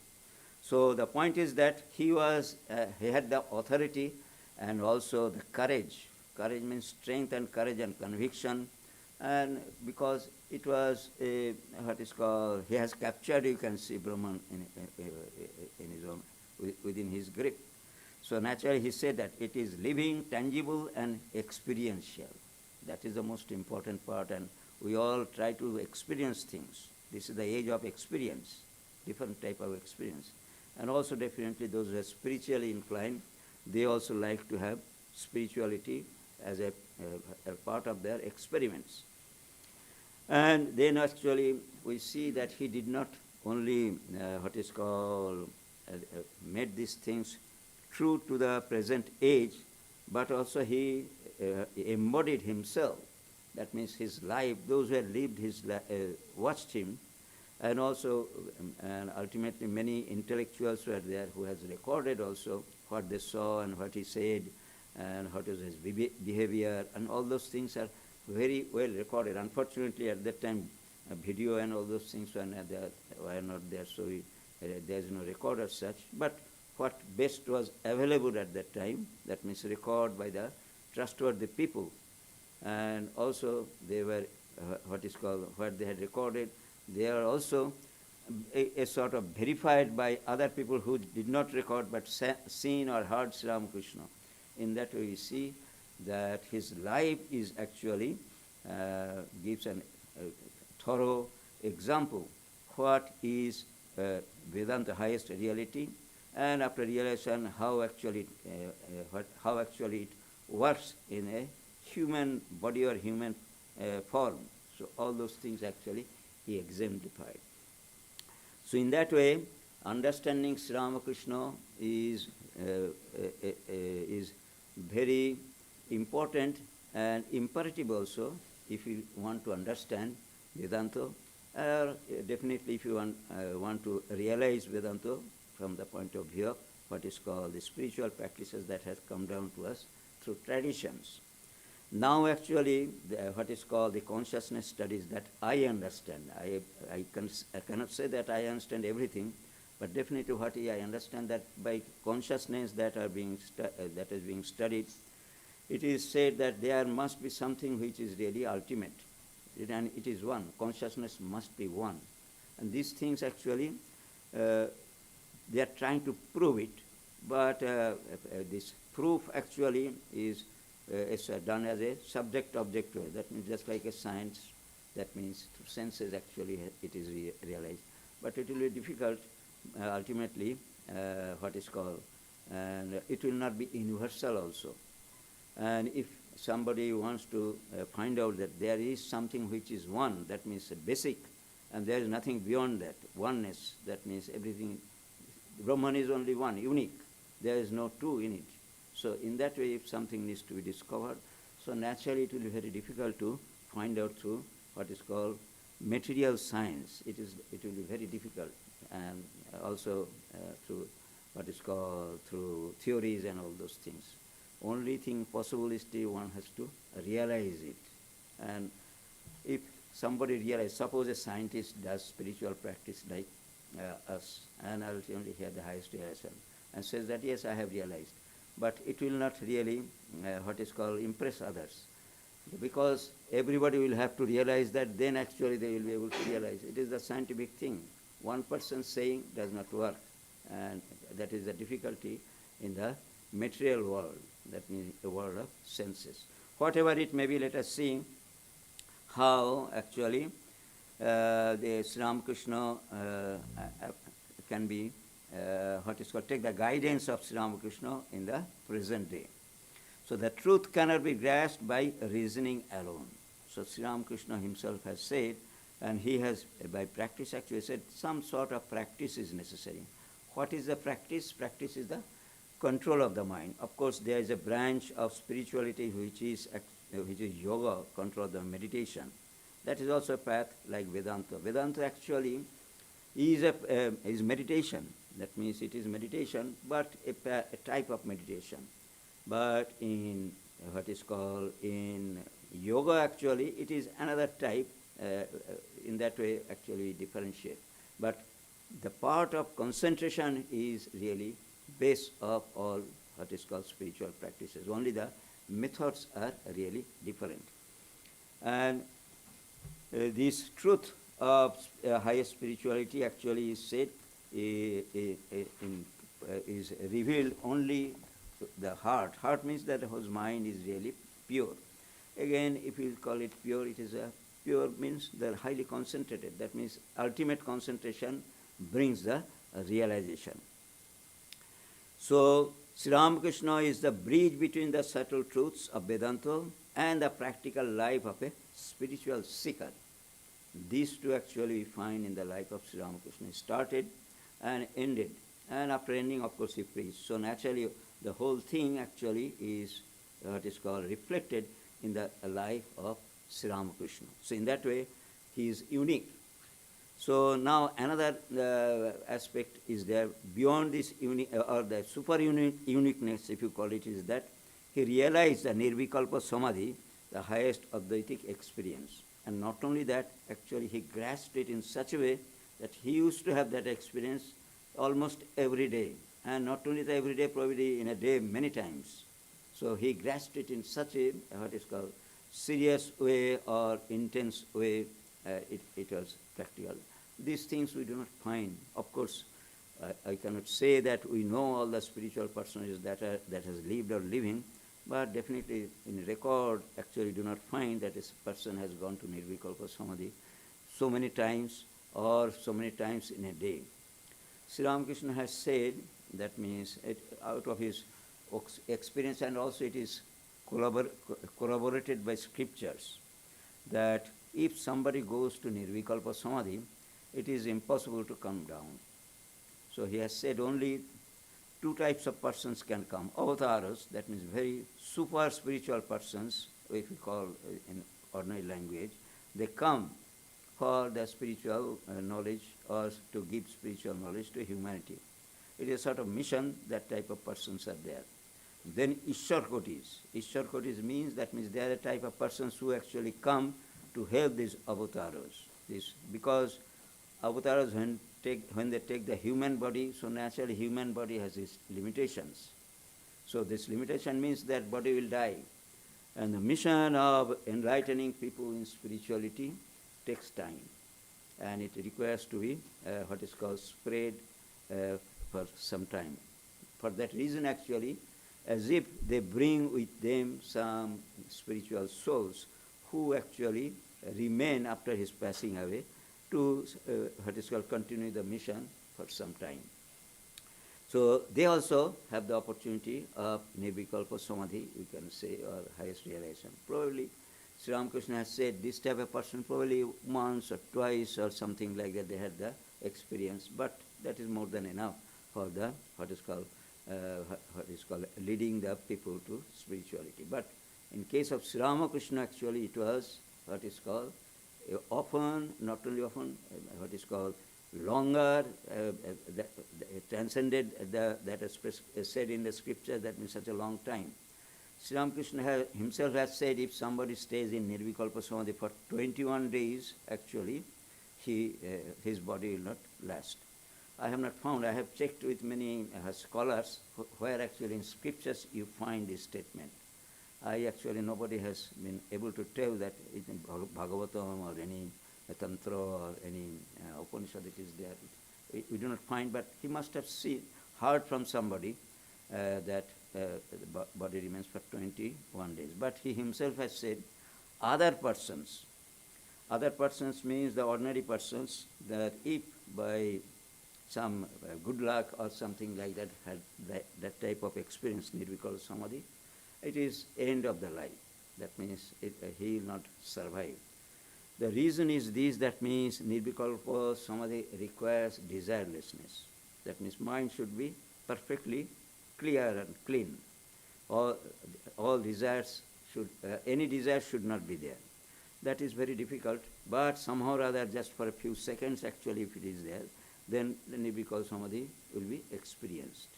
So the point is that he had the authority and also the courage. Courage means strength and courage and conviction, and because it was what is called, he has captured, you can see, Brahman in his own, within his grip. So naturally he said that it is living, tangible and experiential. That is the most important part, and we all try to experience things. This is the age of experience, different type of experience. And also definitely those who are spiritually inclined, they also like to have spirituality as a part of their experiments. And then actually we see that he did not only what is called made these things true to the present age, but also he embodied himself. That means his life, those who had lived his life, watched him, and also and ultimately many intellectuals were there who has recorded also what they saw and what he said and what was his behavior, and all those things are very well recorded. Unfortunately, at that time, video and all those things were not there, so there is no record as such. But what best was available at that time, that means record by the trustworthy people, and also they were what is called, what they had recorded, they are also a sort of verified by other people who did not record but seen or heard Sri Ramakrishna. In that way we see that his life is actually gives a thorough example what is Vedanta, highest reality, and after realization how actually it works in a human body or human form. So all those things actually he exemplified. So in that way, understanding Sri Ramakrishna is very important and imperative also if you want to understand Vedanta, or definitely if you want to realize Vedanta from the point of view of what is called the spiritual practices that has come down to us through traditions. Now actually, what is called the consciousness studies that I understand. I cannot say that I understand everything, but definitely what I understand that by consciousness that is being studied, it is said that there must be something which is really ultimate, and it is one. Consciousness must be one, and these things actually they are trying to prove it, but this proof actually is done as a subject-object way. That means just like a science, that means through senses actually it is realized. But it will be difficult ultimately, what is called, and it will not be universal also. And if somebody wants to find out that there is something which is one, that means a basic, and there is nothing beyond that, oneness, that means everything, Brahman is only one, unique. There is no two in it. So in that way, if something needs to be discovered, so naturally it will be very difficult to find out through what is called material science. It will be very difficult, and also through what is called through theories and all those things. Only thing possible is one has to realize it. And if somebody realizes, suppose a scientist does spiritual practice like us, and ultimately he had the highest realization, and says that yes, I have realized, but it will not really what is called impress others, because everybody will have to realize that, then actually they will be able to realize. It is the scientific thing. One person saying does not work, and that is the difficulty in the material world, that means the world of senses. Whatever it may be, let us see how actually the Sri Ramakrishna can be what is called, take the guidance of Sri Ramakrishna in the present day. So the truth cannot be grasped by reasoning alone. So Sri Ramakrishna himself has said, and he has by practice actually said, some sort of practice is necessary. What is the practice? Practice is the control of the mind. Of course, there is a branch of spirituality which is yoga, control of the meditation. That is also a path like Vedanta. Vedanta actually is meditation. That means it is meditation, but a type of meditation. But in what is called in yoga, actually, it is another type. In that way, actually differentiate. But the part of concentration is really base of all what is called spiritual practices. Only the methods are really different. And this truth of higher spirituality actually is said is revealed only to the heart. Heart means that whose mind is really pure. Again, if you call it pure, it is a pure means they're highly concentrated. That means ultimate concentration brings the realization. So Sri Ramakrishna is the bridge between the subtle truths of Vedanta and the practical life of a spiritual seeker. These two actually we find in the life of Sri Ramakrishna. He started and ended, and after ending, of course, he preached. So naturally, the whole thing actually is what is called reflected in the life of Sri Ramakrishna. So in that way, he is unique. So now another aspect is there beyond this or the super uniqueness, if you call it, is that he realized the Nirvikalpa Samadhi, the highest Advaitic experience. And not only that, actually he grasped it in such a way that he used to have that experience almost every day. And not only the every day, probably in a day many times. So he grasped it in such a, what is called, serious way or intense way, it was practical. These things we do not find. Of course, I cannot say that we know all the spiritual personages that has lived or living, but definitely in record, actually do not find that this person has gone to Nirvikalpa Samadhi so many times or so many times in a day. Sri Ramakrishna has said, that means out of his experience, and also it is corroborated by scriptures, that if somebody goes to Nirvikalpa Samadhi, it is impossible to come down. So he has said only two types of persons can come. Avatars, that means very super spiritual persons, if we call in ordinary language, they come for the spiritual knowledge or to give spiritual knowledge to humanity. It is a sort of mission, that type of persons are there. Then Ishwarkotis. Ishwarkotis means, that means they are a type of persons who actually come to help these avatars. Because avatars, when they take the human body, so naturally human body has its limitations. So this limitation means that body will die. And the mission of enlightening people in spirituality takes time. and it requires to be what is called spread for some time. For that reason, actually, as if they bring with them some spiritual souls who actually remain after his passing away to what is called continue the mission for some time. So they also have the opportunity of Nirvikalpa Samadhi, we can say, or highest realization. Probably Sri Ramakrishna has said this type of person probably once or twice or something like that they had the experience, but that is more than enough for the what is called leading the people to spirituality. But in case of Sri Ramakrishna, actually it was what is called often, not only often, what is called longer, transcended that is said in the scripture, that means such a long time. Sri Ramakrishna himself has said if somebody stays in Nirvikalpa Samadhi for 21 days, actually, his body will not last. I have not found, I have checked with many scholars where actually in scriptures you find this statement. Nobody has been able to tell that in Bhagavatam or any Tantra or any Upanishad it is there. We do not find, but he must have heard from somebody that the body remains for 21 days. But he himself has said other persons means the ordinary persons, that if by some good luck or something like that had that type of experience, Nirvikalpa Samadhi, it is end of the life. That means he will not survive. The reason is this, that means Nirvikalpa Samadhi requires desirelessness. That means mind should be perfectly clear and clean. All desires any desire should not be there. That is very difficult, but somehow or other, just for a few seconds actually if it is there, then the Nirvikalpa Samadhi will be experienced.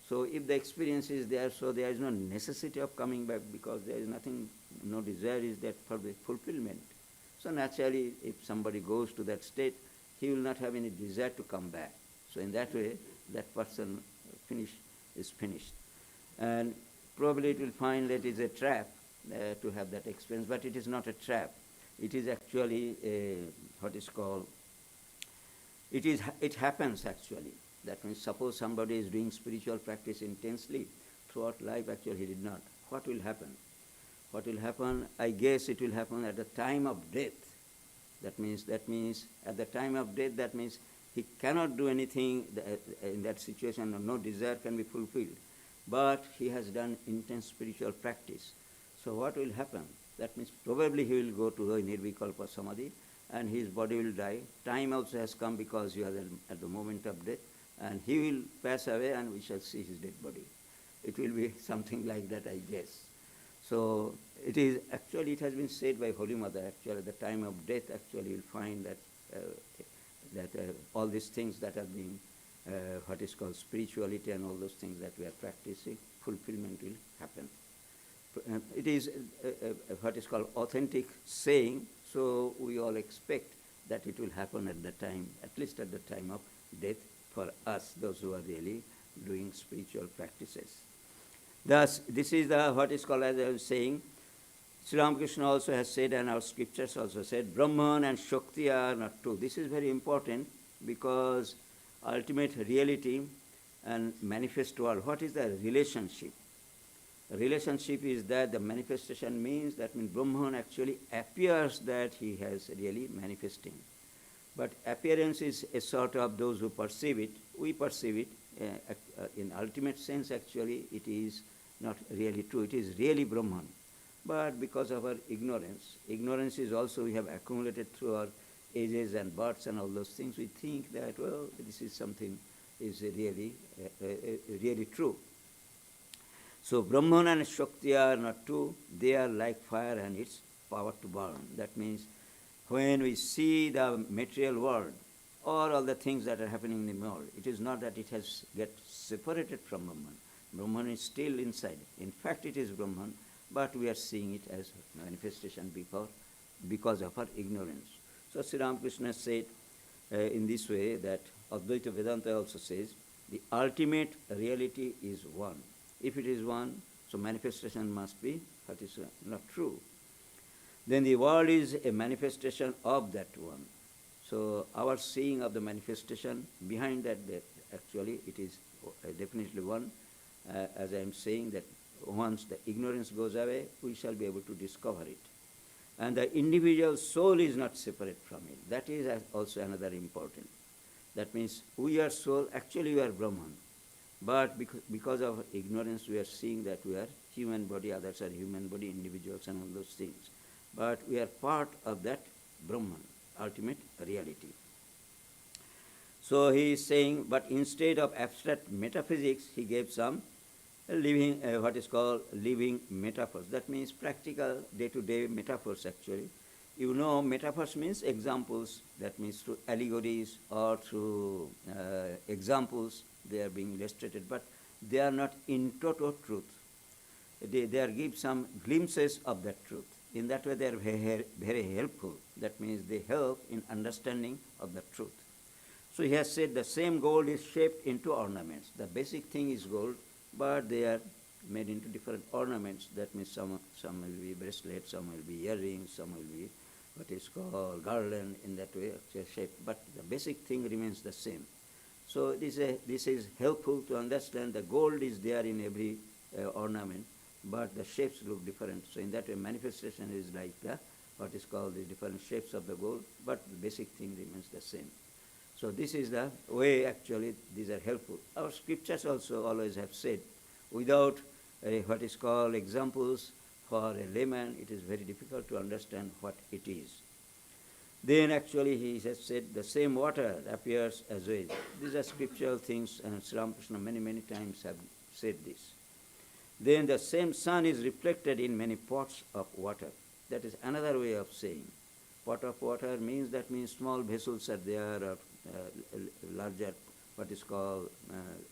So if the experience is there, so there is no necessity of coming back, because there is nothing, no desire is there for the fulfillment. So naturally, if somebody goes to that state, he will not have any desire to come back. So in that way, that person is finished. And probably it will find that it is a trap to have that experience, but it is not a trap. It is actually it happens actually. That means suppose somebody is doing spiritual practice intensely throughout life, actually he did not. What will happen? What will happen? I guess it will happen at the time of death. That means at the time of death, that means he cannot do anything in that situation, no desire can be fulfilled. But he has done intense spiritual practice. So what will happen? That means probably he will go to the Nirvikalpa Samadhi and his body will die. Time also has come because you are at the moment of death, and he will pass away and we shall see his dead body. It will be something like that, I guess. So it has been said by Holy Mother, actually at the time of death, actually you'll find that all these things that are being, what is called spirituality and all those things that we are practicing, fulfillment will happen. It is what is called authentic saying, so we all expect that it will happen at the time, at least at the time of death for us, those who are really doing spiritual practices. Thus, this is what is called, as I was saying, Sri Ramakrishna also has said, and our scriptures also said, Brahman and Shakti are not two. This is very important because ultimate reality and manifest world, what is the relationship? The relationship is that the manifestation means that Brahman actually appears that he has really manifesting. But appearance is a sort of those who perceive it. We perceive it. In ultimate sense, actually, it is not really true. It is really Brahman. But because of our ignorance is also we have accumulated through our ages and births and all those things, we think that, well, this is something is really true. So Brahman and Shakti are not two. They are like fire and its power to burn. That means when we see the material world or all the things that are happening in the world, it is not that it has get separated from Brahman. Brahman is still inside. In fact, it is Brahman, but we are seeing it as manifestation because of our ignorance. So Sri Ramakrishna said in this way that Advaita Vedanta also says, the ultimate reality is one. If it is one, so manifestation must be what is not true. Then the world is a manifestation of that one. So our seeing of the manifestation, behind that actually it is definitely one, as I am saying, that once the ignorance goes away, we shall be able to discover it. And the individual soul is not separate from it. That is also another important. That means we are soul, actually we are Brahman. But because of ignorance, we are seeing that we are human body, others are human body, individuals and all those things. But we are part of that Brahman, ultimate reality. So he is saying, but instead of abstract metaphysics, he gave some living, what is called living metaphors. That means practical, day-to-day metaphors actually. You know, metaphors means examples. That means through allegories or through examples they are being illustrated, but they are not in total truth. They are give some glimpses of that truth. In that way they are very, very helpful. That means they help in understanding of the truth. So he has said the same gold is shaped into ornaments. The basic thing is gold, but they are made into different ornaments. That means some will be bracelets, some will be earrings, some will be what is called garland in that way, shape. But the basic thing remains the same. So this is helpful to understand the gold is there in every ornament, but the shapes look different. So in that way, manifestation is like what is called the different shapes of the gold, but the basic thing remains the same. So this is the way actually these are helpful. Our scriptures also always have said, without what is called examples for a layman, it is very difficult to understand what it is. Then actually he has said the same water appears as well. These are scriptural things, and Sri Ramakrishna many times have said this. Then the same sun is reflected in many pots of water. That is another way of saying. Pot of water means small vessels are there, or larger, what is called,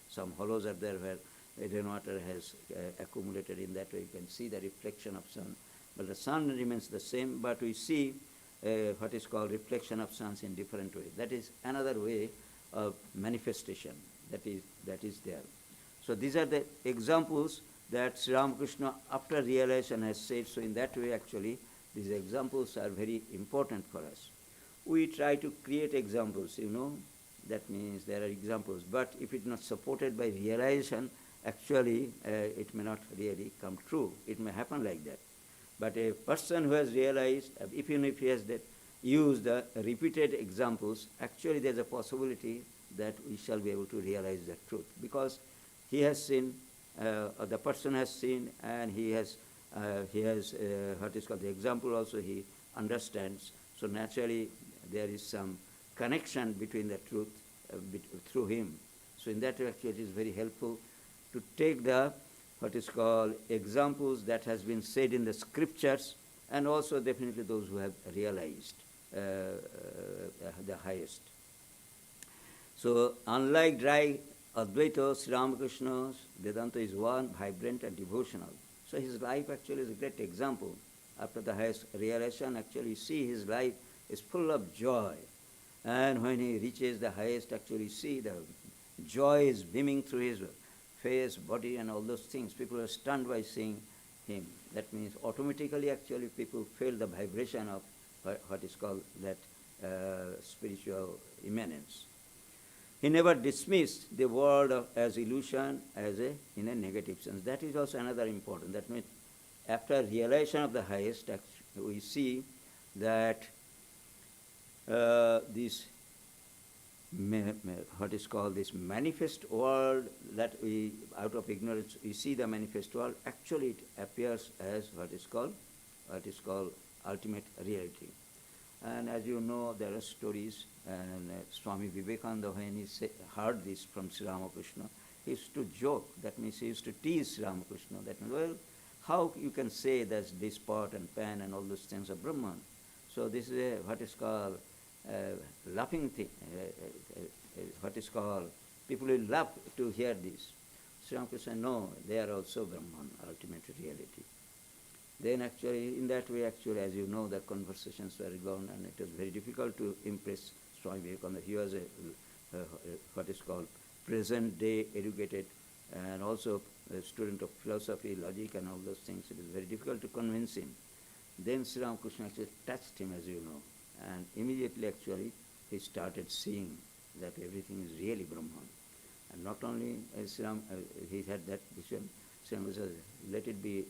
some hollows are there where rainwater has accumulated. In that way you can see the reflection of sun. But the sun remains the same, but we see what is called reflection of suns in different ways. That is another way of manifestation that is there. So these are the examples that Sri Ramakrishna after realization has said. So in that way actually these examples are very important for us. We try to create examples, that means there are examples, but if it's not supported by realization, actually it may not really come true. It may happen like that. But a person who has realized, even if he has used the repeated examples, actually there's a possibility that we shall be able to realize the truth, because he has seen, the person has seen, and he has what is called the example also he understands. So naturally there is some connection between the truth through him. So in that way actually it is very helpful to take the what is called examples that has been said in the scriptures, and also definitely those who have realized the highest. So unlike dry Advaita, Sri Ramakrishna's Vedanta is one, vibrant and devotional. So his life actually is a great example. After the highest realization, actually you see his life is full of joy. And when he reaches the highest, actually you see the joy is beaming through his face, body and all those things. People are stunned by seeing him. That means automatically actually people feel the vibration of what is called that spiritual immanence. He never dismissed the world as illusion in a negative sense. That is also another important. That means after realization of the highest, we see that this what is called this manifest world, that we out of ignorance we see the manifest world, actually it appears as what is called ultimate reality. And as you know, there are stories, and Swami Vivekananda, when he heard this from Sri Ramakrishna, he used to joke. That means he used to tease Sri Ramakrishna. That means, well, how you can say that this pot and pan and all those things are Brahman? So this is what is called laughing thing. What is called, people will laugh to hear this. Sri Ramakrishna, no, they are also Brahman, ultimate reality. Then actually, in that way, actually, as you know, the conversations were gone, and it was very difficult to impress Swami Vivekananda. He was what is called present-day educated, and also a student of philosophy, logic, and all those things. It is very difficult to convince him. Then Sri Ramakrishna actually touched him, as you know, and immediately actually he started seeing that everything is really Brahman. And not only he had that vision, Sri Ram says, let it be,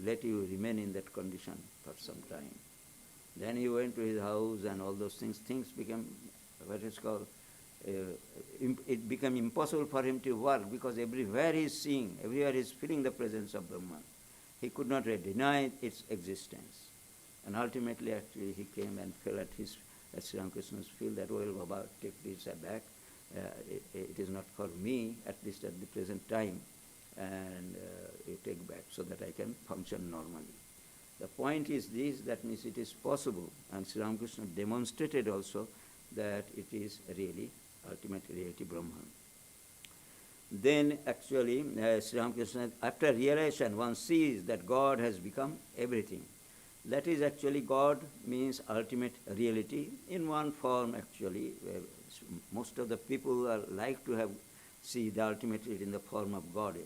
let you remain in that condition for some time. Then he went to his house and all those things. Things became, what is called, it became impossible for him to work because everywhere he is seeing, everywhere he is feeling the presence of Brahman. He could not deny its existence. And ultimately, actually, he came and fell at Sri Ramakrishna's feet that, well, Baba, take this back. It is not for me, at least at the present time, and you take back so that I can function normally. The point is this, that means it is possible, and Sri Ramakrishna demonstrated also that it is really, ultimate reality Brahman. Then actually, Sri Ramakrishna, after realization, one sees that God has become everything. That is actually God means ultimate reality in one form actually. Most of the people are like to have see the ultimate reality in the form of God.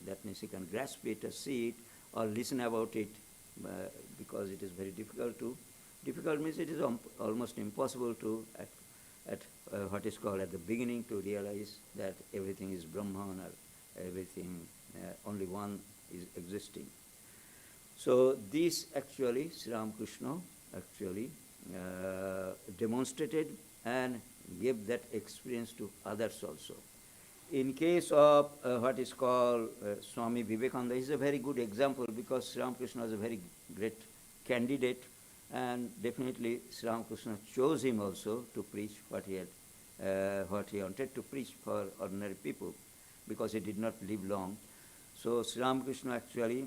That means you can grasp it or see it or listen about it because it is very difficult to. Difficult means it is almost impossible to at what is called at the beginning to realize that everything is Brahman or everything, only one is existing. So this actually Sri Ramakrishna actually demonstrated and gave that experience to others also. In case of what is called Swami Vivekananda, he is a very good example because Sri Ramakrishna was a very great candidate, and definitely Sri Ramakrishna chose him also to preach what he wanted to preach for ordinary people because he did not live long. So Sri Ramakrishna actually,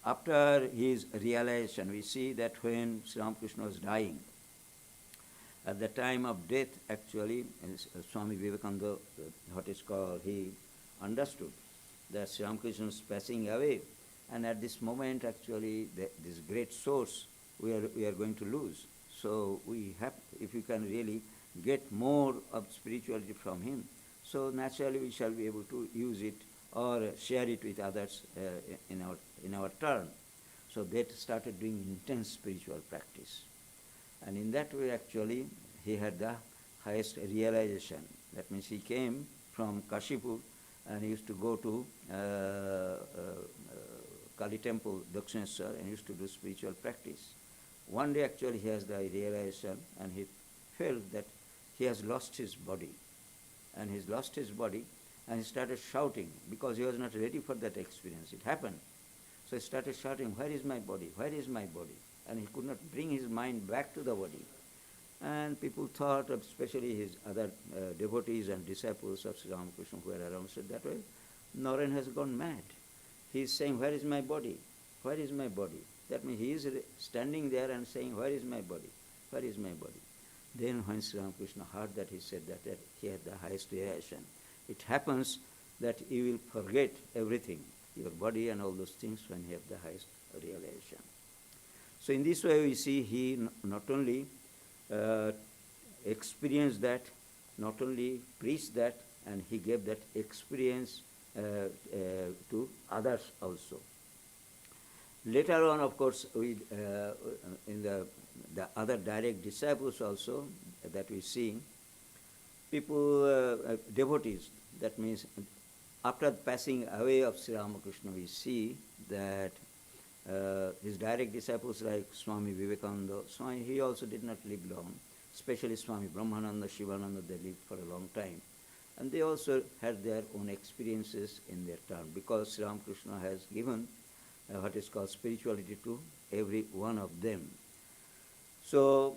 after his realization, we see that when Sri Ramakrishna was dying, at the time of death, actually, Swami Vivekananda, what is called, he understood that Sri Ramakrishna is passing away, and at this moment, actually, this great source we are going to lose. So we have, if we can really get more of spirituality from him, so naturally we shall be able to use it or share it with others in our turn. So they started doing intense spiritual practice. And in that way, actually, he had the highest realization. That means he came from Kashipur and he used to go to Kali temple, Dakshineshwar, and used to do spiritual practice. One day, actually, he has the realization and he felt that he has lost his body. And he's lost his body and he started shouting because he was not ready for that experience. It happened. So he started shouting, where is my body? Where is my body? And he could not bring his mind back to the body. And people thought, especially his other devotees and disciples of Sri Ramakrishna who were around, said that way, Naren has gone mad. He is saying, where is my body? Where is my body? That means he is standing there and saying, where is my body? Where is my body? Then when Sri Ramakrishna heard that, he said that he had the highest realization. It happens that you will forget everything, your body and all those things, when you have the highest realization. So in this way we see he not only experienced that, not only preached that, and he gave that experience to others also. Later on, of course, we in the other direct disciples also that we see, people, devotees, that means after passing away of Sri Ramakrishna, we see that his direct disciples like Swami Vivekananda, Swami, he also did not live long, especially Swami Brahmananda, Shivananda, they lived for a long time. And they also had their own experiences in their turn because Sri Ramakrishna has given what is called spirituality to every one of them. So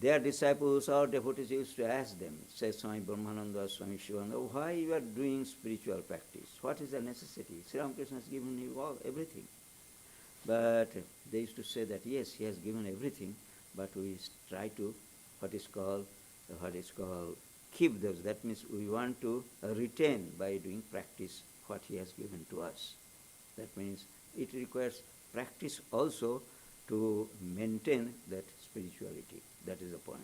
their disciples or devotees used to ask them, say Swami Brahmananda, Swami Shivananda, why you are doing spiritual practice? What is the necessity? Sri Ramakrishna has given you everything. But they used to say that yes, he has given everything, but we try to what is called keep those. That means we want to retain by doing practice what he has given to us. That means it requires practice also to maintain that spirituality. That is the point.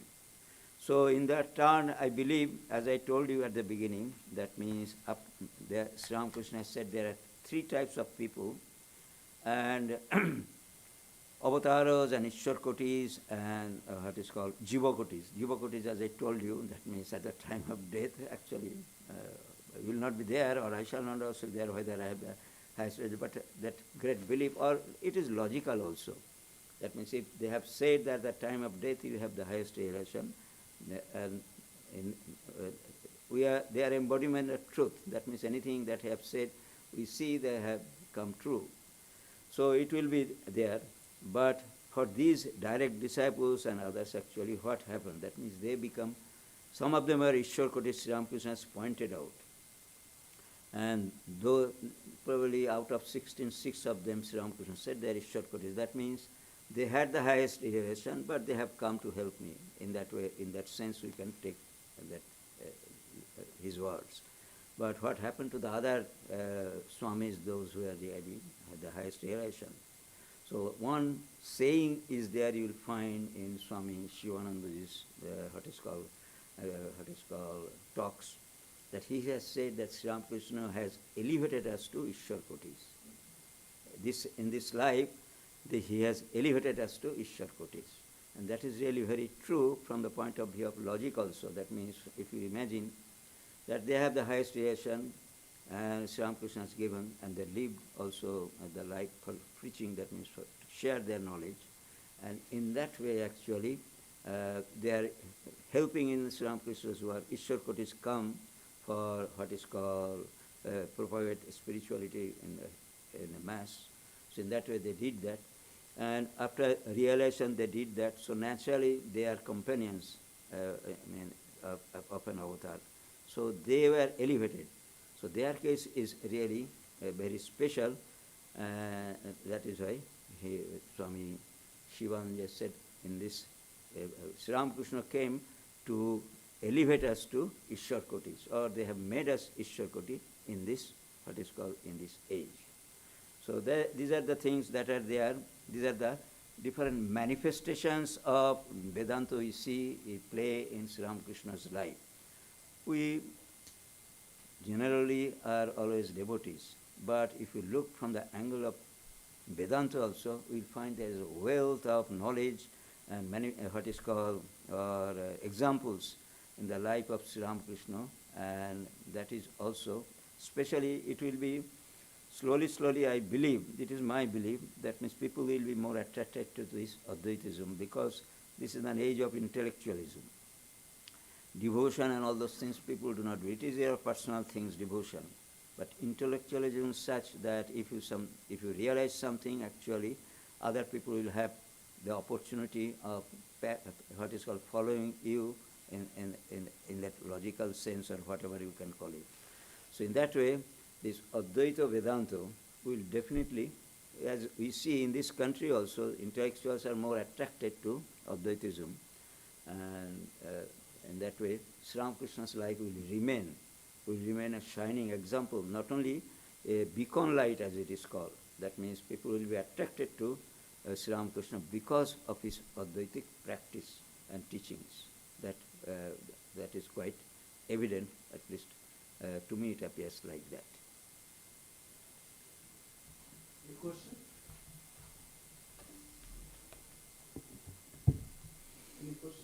So in that turn, I believe, as I told you at the beginning, that means Sri Ramakrishna said there are three types of people, and Avataras and Ishwar Kotis and what is called Jiva Kotis. Jiva Kotis, as I told you, that means at the time of death, actually, I will not be there, or I shall not also be there, whether I have the highest realization, but that great belief, or it is logical also. That means if they have said that at the time of death you have the highest realization, and they are embodiment of truth. That means anything that they have said, we see they have come true. So it will be there. But for these direct disciples and others, actually what happened? That means they become, some of them are Ishwar Kotis, Sri Ramakrishna has pointed out. And though probably out of 16, 6 of them, Sri Ramakrishna said they are Ishwar Kotis. That means they had the highest realization, but they have come to help me. In that way, in that sense, we can take that his words. But what happened to the other Swamis, those who are really had the highest realization? So one saying is there you will find in Swami Shivanandaji's what is called talks, that he has said that Sri Ramakrishna has elevated us to Ishwar Kotis. In this life, he has elevated us to Ishwar Kotis. And that is really very true from the point of view of logic also. That means if you imagine that they have the highest realization and Sri Ramakrishna has given, and they lived also the life for preaching, that means to share their knowledge. And in that way actually they are helping in Sri Ramakrishna's work. Ishwar Kotis come for what is called propagate spirituality in the mass. So in that way they did that. And after realization they did that. So naturally they are companions of an avatar. So they were elevated. So their case is really very special. That is why Swami Shivananda said in this, Sri Ramakrishna came to elevate us to Ishwar Kotis, or they have made us Ishwar Koti in this, what is called, in this age. So these are the things that are there. These are the different manifestations of Vedanta we see play in Sri Ramakrishna's life. We generally are always devotees, but if you look from the angle of Vedanta also, we'll find there is a wealth of knowledge and many what is called examples in the life of Sri Ramakrishna, and that is also, especially it will be slowly I believe, it is my belief, that means people will be more attracted to this Advaitism, because this is an age of intellectualism. Devotion and all those things people do not do. It is their personal things, devotion. But intellectualism is such that if you realize something, actually, other people will have the opportunity of what is called following you in that logical sense, or whatever you can call it. So in that way, this Advaita Vedanta will definitely, as we see in this country also, intellectuals are more attracted to Advaitism. And in that way, Sri Ramakrishna's life will remain a shining example, not only a beacon light as it is called. That means people will be attracted to Sri Ramakrishna because of his Advaitic practice and teachings. That is quite evident, at least to me it appears like that. Any question? Any question?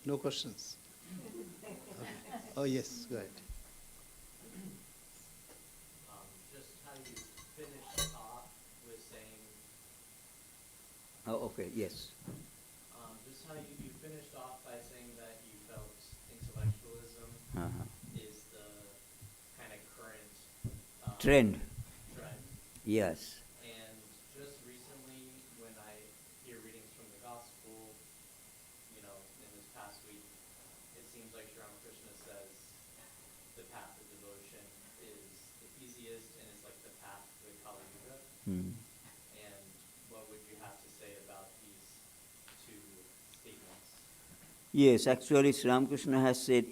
No questions? Okay. Oh, yes, go ahead. Just how you finished off with saying, Oh, okay, yes. just how you finished off by saying that you felt intellectualism Uh-huh. is the kind of current Trend, trend. yes. And just recently, when I hear readings from the gospel, in this past week, it seems like Sri Ramakrishna says the path of devotion is the easiest and it's like the path to the Kali Yuga. Hmm. And what would you have to say about these two statements? Yes, actually Sri Ramakrishna has said,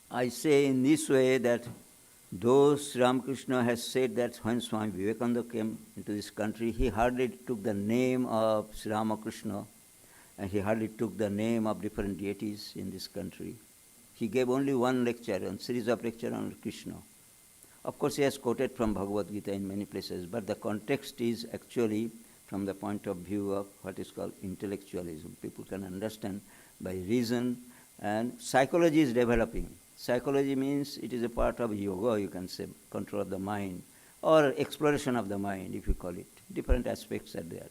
I say in this way that though Sri Ramakrishna has said that when Swami Vivekananda came into this country, he hardly took the name of Sri Ramakrishna, and he hardly took the name of different deities in this country. He gave only one lecture, a series of lectures on Krishna. Of course, he has quoted from Bhagavad Gita in many places, but the context is actually from the point of view of what is called intellectualism. People can understand by reason, and psychology is developing. Psychology means it is a part of yoga, you can say, control of the mind, or exploration of the mind, if you call it. Different aspects are there.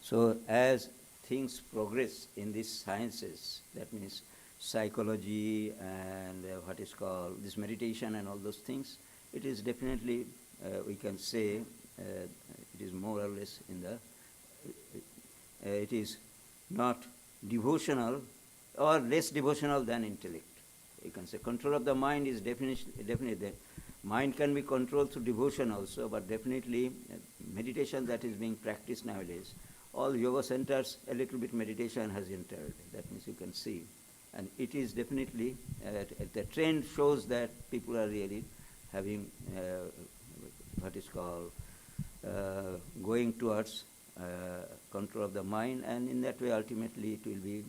So as things progress in these sciences, that means psychology and what is called this meditation and all those things, it is definitely, we can say, it is more or less in the, it is not devotional or less devotional than intellect. You can say control of the mind is definitely there. Mind can be controlled through devotion also, but definitely meditation that is being practiced nowadays, all yoga centers, a little bit meditation has entered. That means you can see. And it is definitely, the trend shows that people are really having what is called going towards control of the mind, and in that way ultimately it will be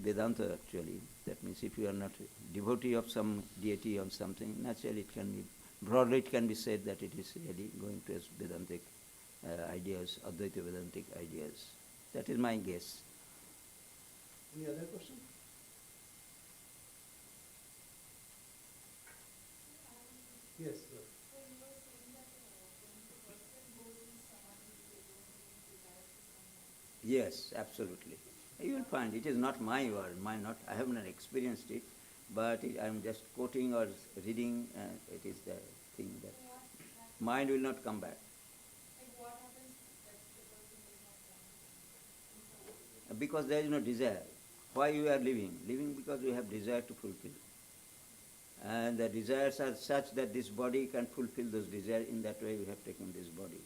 Vedanta actually. That means if you are not a devotee of some deity or something, naturally it can be, broadly it can be said that it is really going towards Vedantic ideas, Advaita Vedantic ideas. That is my guess. Any other question? Yes, sir. Yes, absolutely. You will find it is not my word, I have not experienced it, but I am just quoting or reading, it is the thing that mind will not come back. Because there is no desire. Why you are living? Living because we have desire to fulfill. And the desires are such that this body can fulfill those desires. In that way we have taken this body.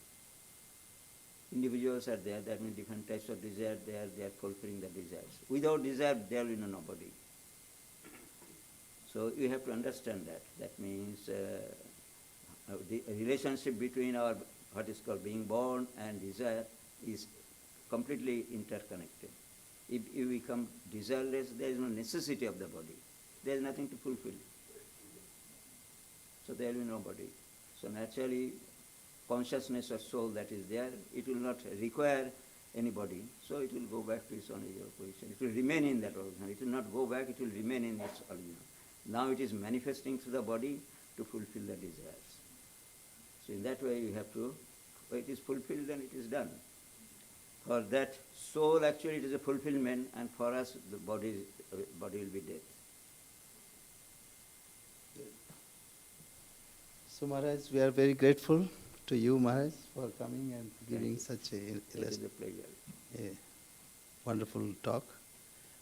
Individuals are there, that means different types of desire, they are fulfilling the desires. Without desire, there will be no body. So you have to understand that. That means the relationship between our, what is called being born and desire is completely interconnected. If you become desireless, there is no necessity of the body. There is nothing to fulfill. So there will be no body. So naturally, consciousness or soul that is there, it will not require anybody, so it will go back to its original position. It will remain in that original. It will not go back, it will remain in its original. Now it is manifesting through the body to fulfill the desires. So in that way you have to, when it is fulfilled, then it is done. For that soul actually it is a fulfillment, and for us the body will be death. So Maharaj, we are very grateful to you, Maharaj, for coming and giving such a It is a pleasure. a wonderful talk.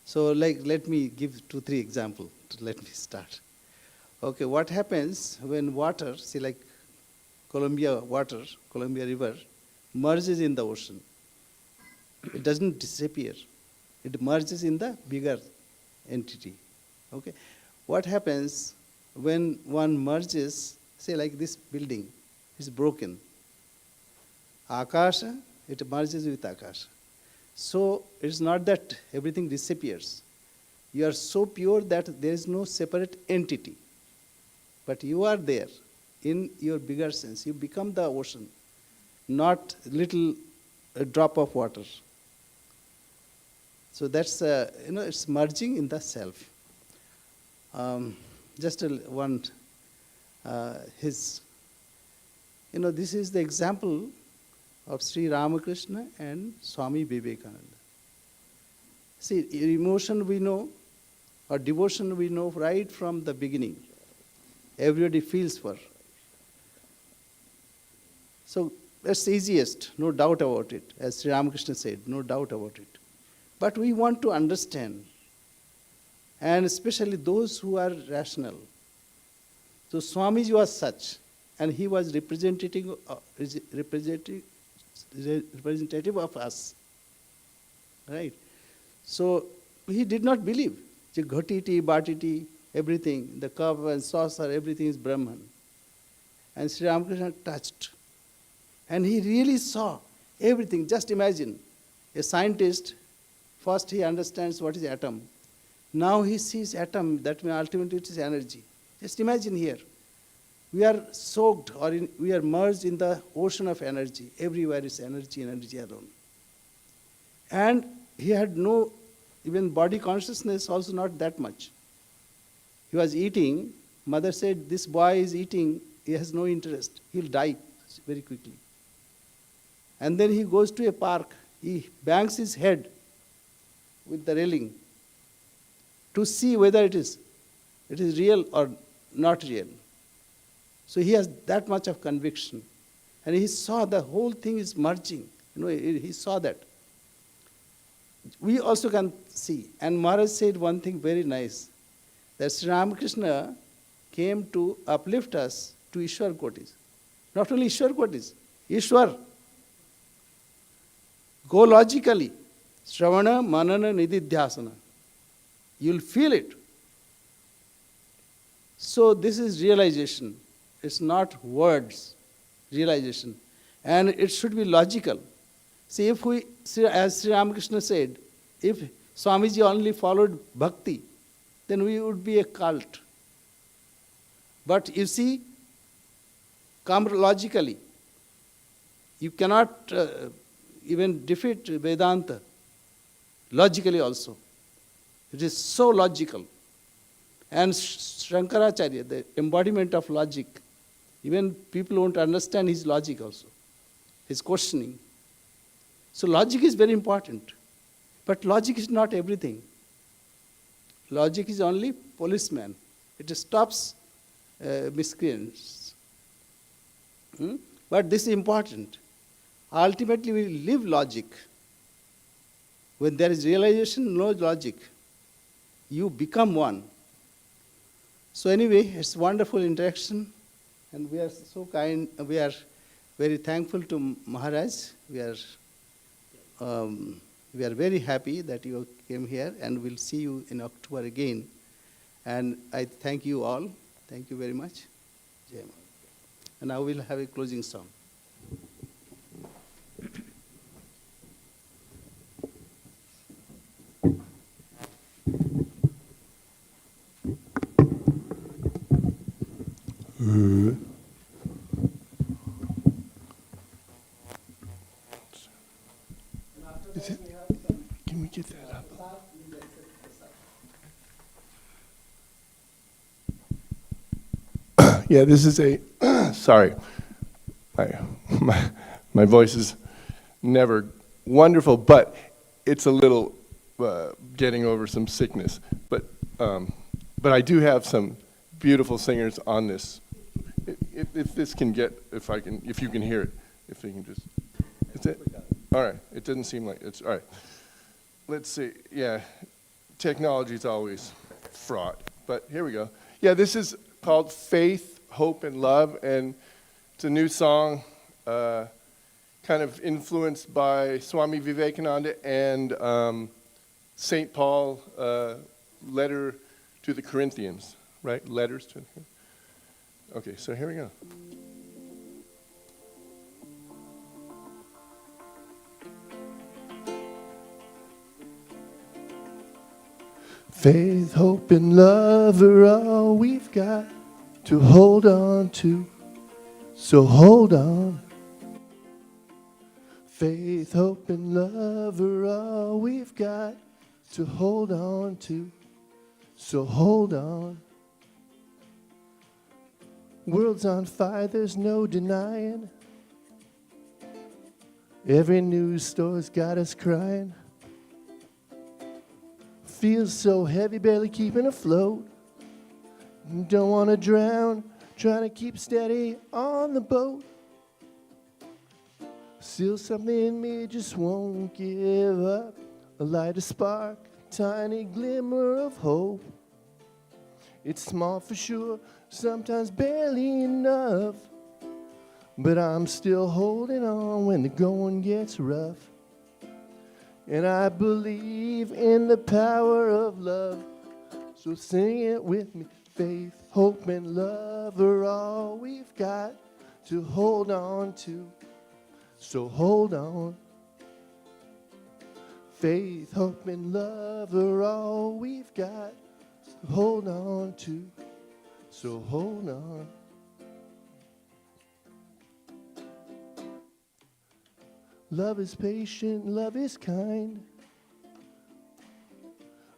So let me give 2-3 examples. Let me start. Okay, what happens when water, see like Columbia River, merges in the ocean? It doesn't disappear. It merges in the bigger entity. Okay, what happens when one merges, say like this building is broken. Akasha, it merges with Akasha. So it's not that everything disappears. You are so pure that there is no separate entity. But you are there in your bigger sense. You become the ocean, not little drop of water. So that's, it's merging in the self. This is the example of Sri Ramakrishna and Swami Vivekananda. See, emotion we know, or devotion we know right from the beginning. Everybody feels for. So that's the easiest, no doubt about it. As Sri Ramakrishna said, no doubt about it. But we want to understand, and especially those who are rational. So Swamiji was such, and he was representative of us. Right? So he did not believe. Ghatiti, Batiti, everything, the cup and saucer, everything is Brahman. And Sri Ramakrishna touched. And he really saw everything. Just imagine a scientist First he understands what is atom. Now he sees atom, that means ultimately it is energy. Just imagine here, we are soaked or we are merged in the ocean of energy. Everywhere is energy, energy alone. And he had no, even body consciousness also not that much. He was eating, mother said, this boy is eating, he has no interest, he'll die very quickly. And then he goes to a park, he bangs his head with the railing to see whether it is real or not real. So he has that much of conviction. And he saw the whole thing is merging. He saw that. We also can see. And Maharaj said one thing very nice, that Sri Ramakrishna came to uplift us to Ishwar Kotis. Not only Ishwar Kotis, Ishwar. Go logically. Shravana, Manana, Nididhyasana. You'll feel it. So this is realization. It's not words, realization. And it should be logical. See, if we, as Sri Ramakrishna said, if Swamiji only followed bhakti, then we would be a cult. But you see, come logically. You cannot even defeat Vedanta, logically also. It is so logical. And Shankaracharya, the embodiment of logic, even people won't understand his logic also, his questioning. So logic is very important. But logic is not everything. Logic is only policeman. It stops miscreants. But this is important. Ultimately, we live logic. When there is realization, no logic. You become one. So anyway, it's wonderful interaction. And we are so kind. We are very thankful to Maharaj. We are very happy that you came here, and we'll see you in October again. And I thank you all. Thank you very much. Jai Ma. And I will have a closing song. Can we get that up? Yeah, this is a, sorry, my voice is never wonderful, but it's a little getting over some sickness. But I do have some beautiful singers on this. If this can get, if you can hear it, if you can just, is it? All right, it doesn't seem like it's, all right. Let's see, yeah, technology is always fraught, but here we go. Yeah, this is called Faith, Hope, and Love, and it's a new song, kind of influenced by Swami Vivekananda and St. Paul, letter to the Corinthians, right? Letters to the Corinthians. Okay, so here we go. Faith, hope, and love are all we've got to hold on to, so hold on. Faith, hope, and love are all we've got to hold on to, so hold on. World's on fire, there's no denying. Every news story's got us crying. Feels so heavy, barely keeping afloat. Don't want to drown, trying to keep steady on the boat. Still something in me just won't give up. A light, a spark, a tiny glimmer of hope. It's small for sure, sometimes barely enough. But I'm still holding on when the going gets rough. And I believe in the power of love. So sing it with me. Faith, hope, and love are all we've got to hold on to. So hold on. Faith, hope, and love are all we've got to hold on to. So hold on. Love is patient, love is kind.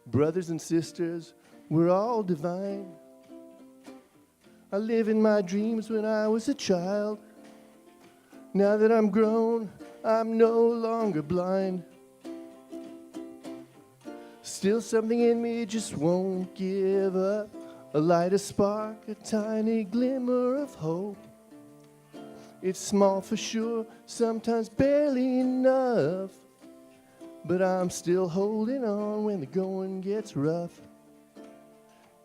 Brothers and sisters, we're all divine. I live in my dreams when I was a child. Now that I'm grown, I'm no longer blind. Still something in me just won't give up. A light, a spark, a tiny glimmer of hope. It's small for sure, sometimes barely enough. But I'm still holding on when the going gets rough.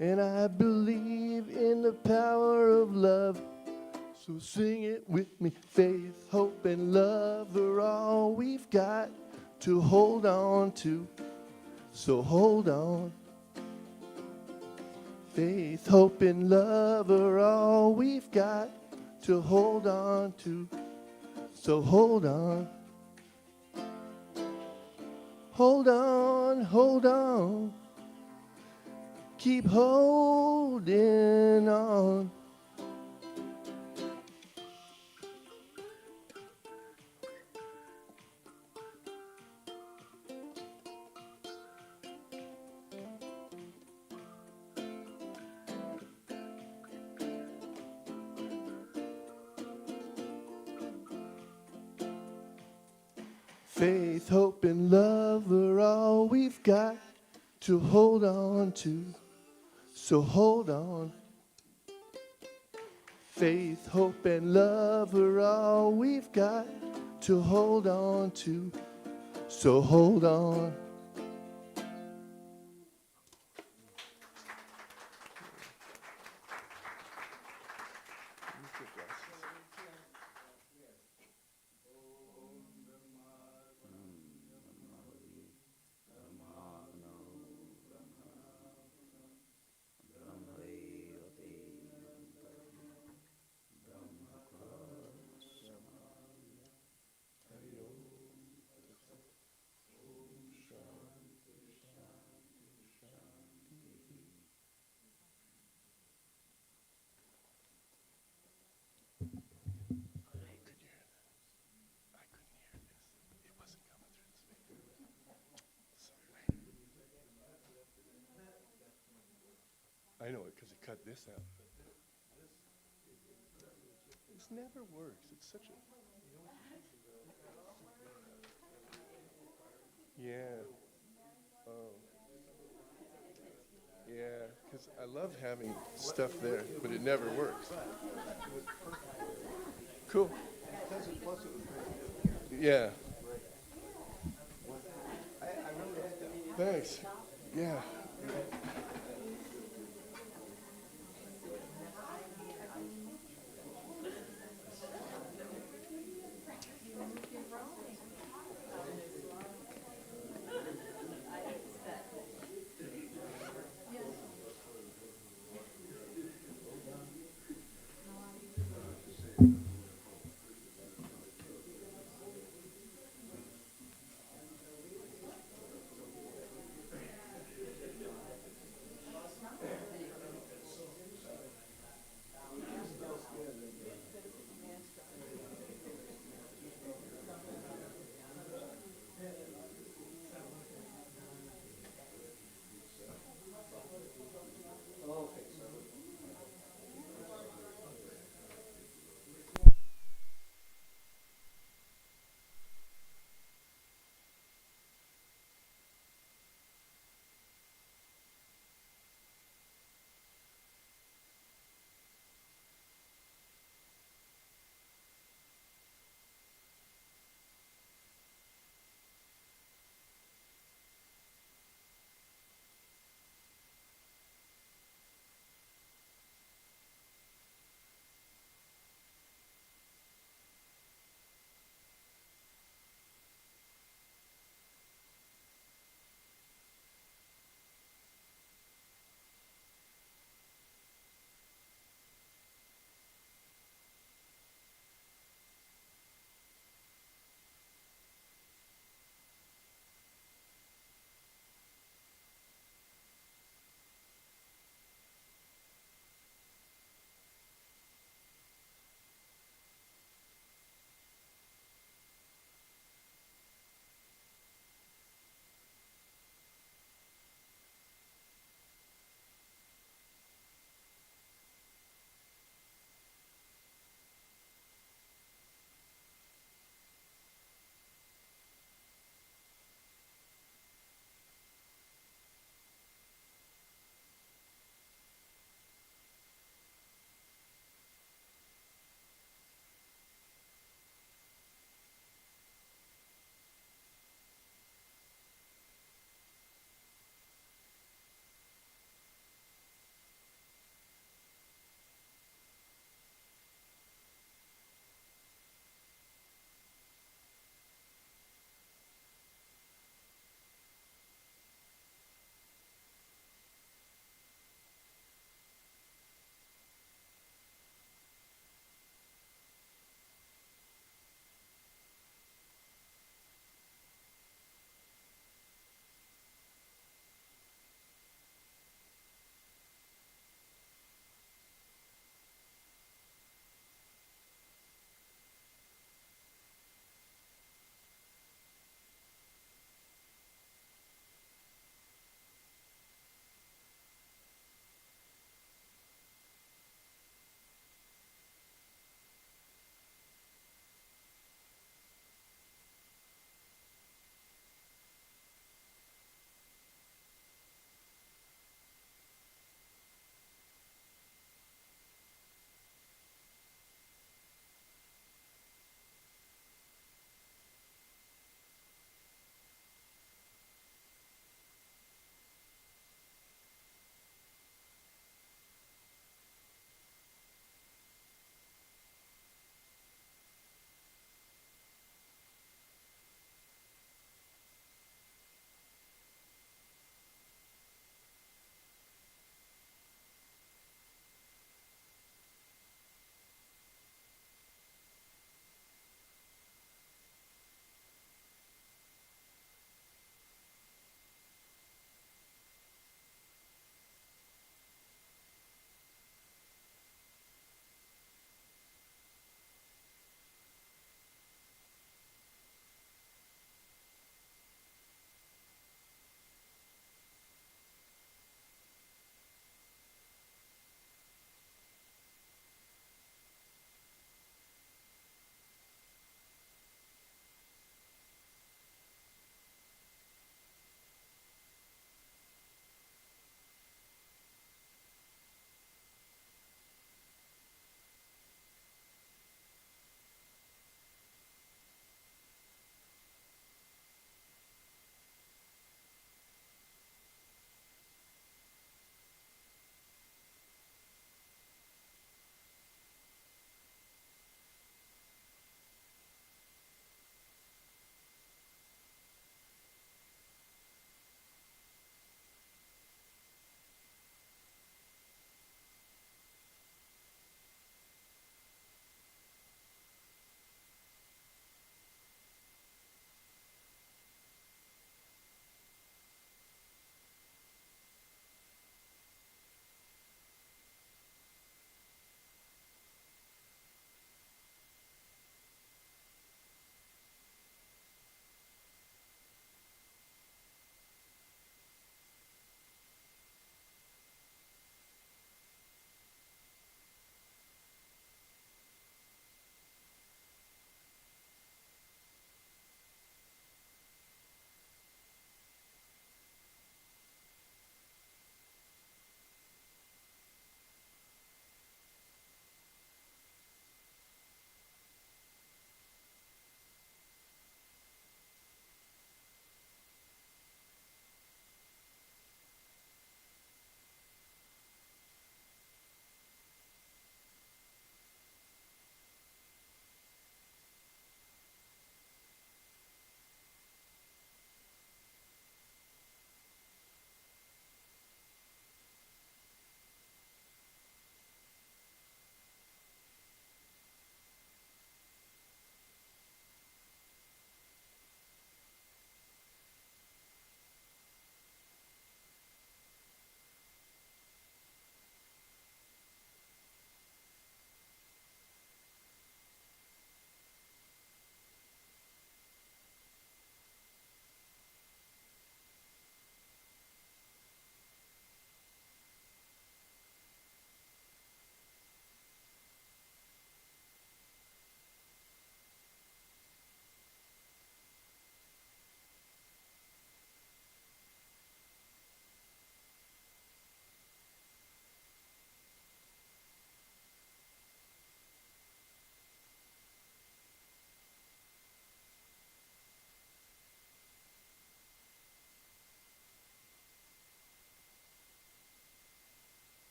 And I believe in the power of love. So sing it with me. Faith, hope, and love are all we've got to hold on to. So hold on. Faith, hope, and love are all we've got to hold on to. So hold on. Hold on, hold on. Keep holding on. Faith, hope, and love are all we've got to hold on to. So hold on. Faith, hope, and love are all we've got to hold on to. So hold on. I know it because he cut this out. This never works. It's such a... Yeah. Oh. Yeah, because I love having stuff there, but it never works. Cool. Yeah. Thanks. Yeah.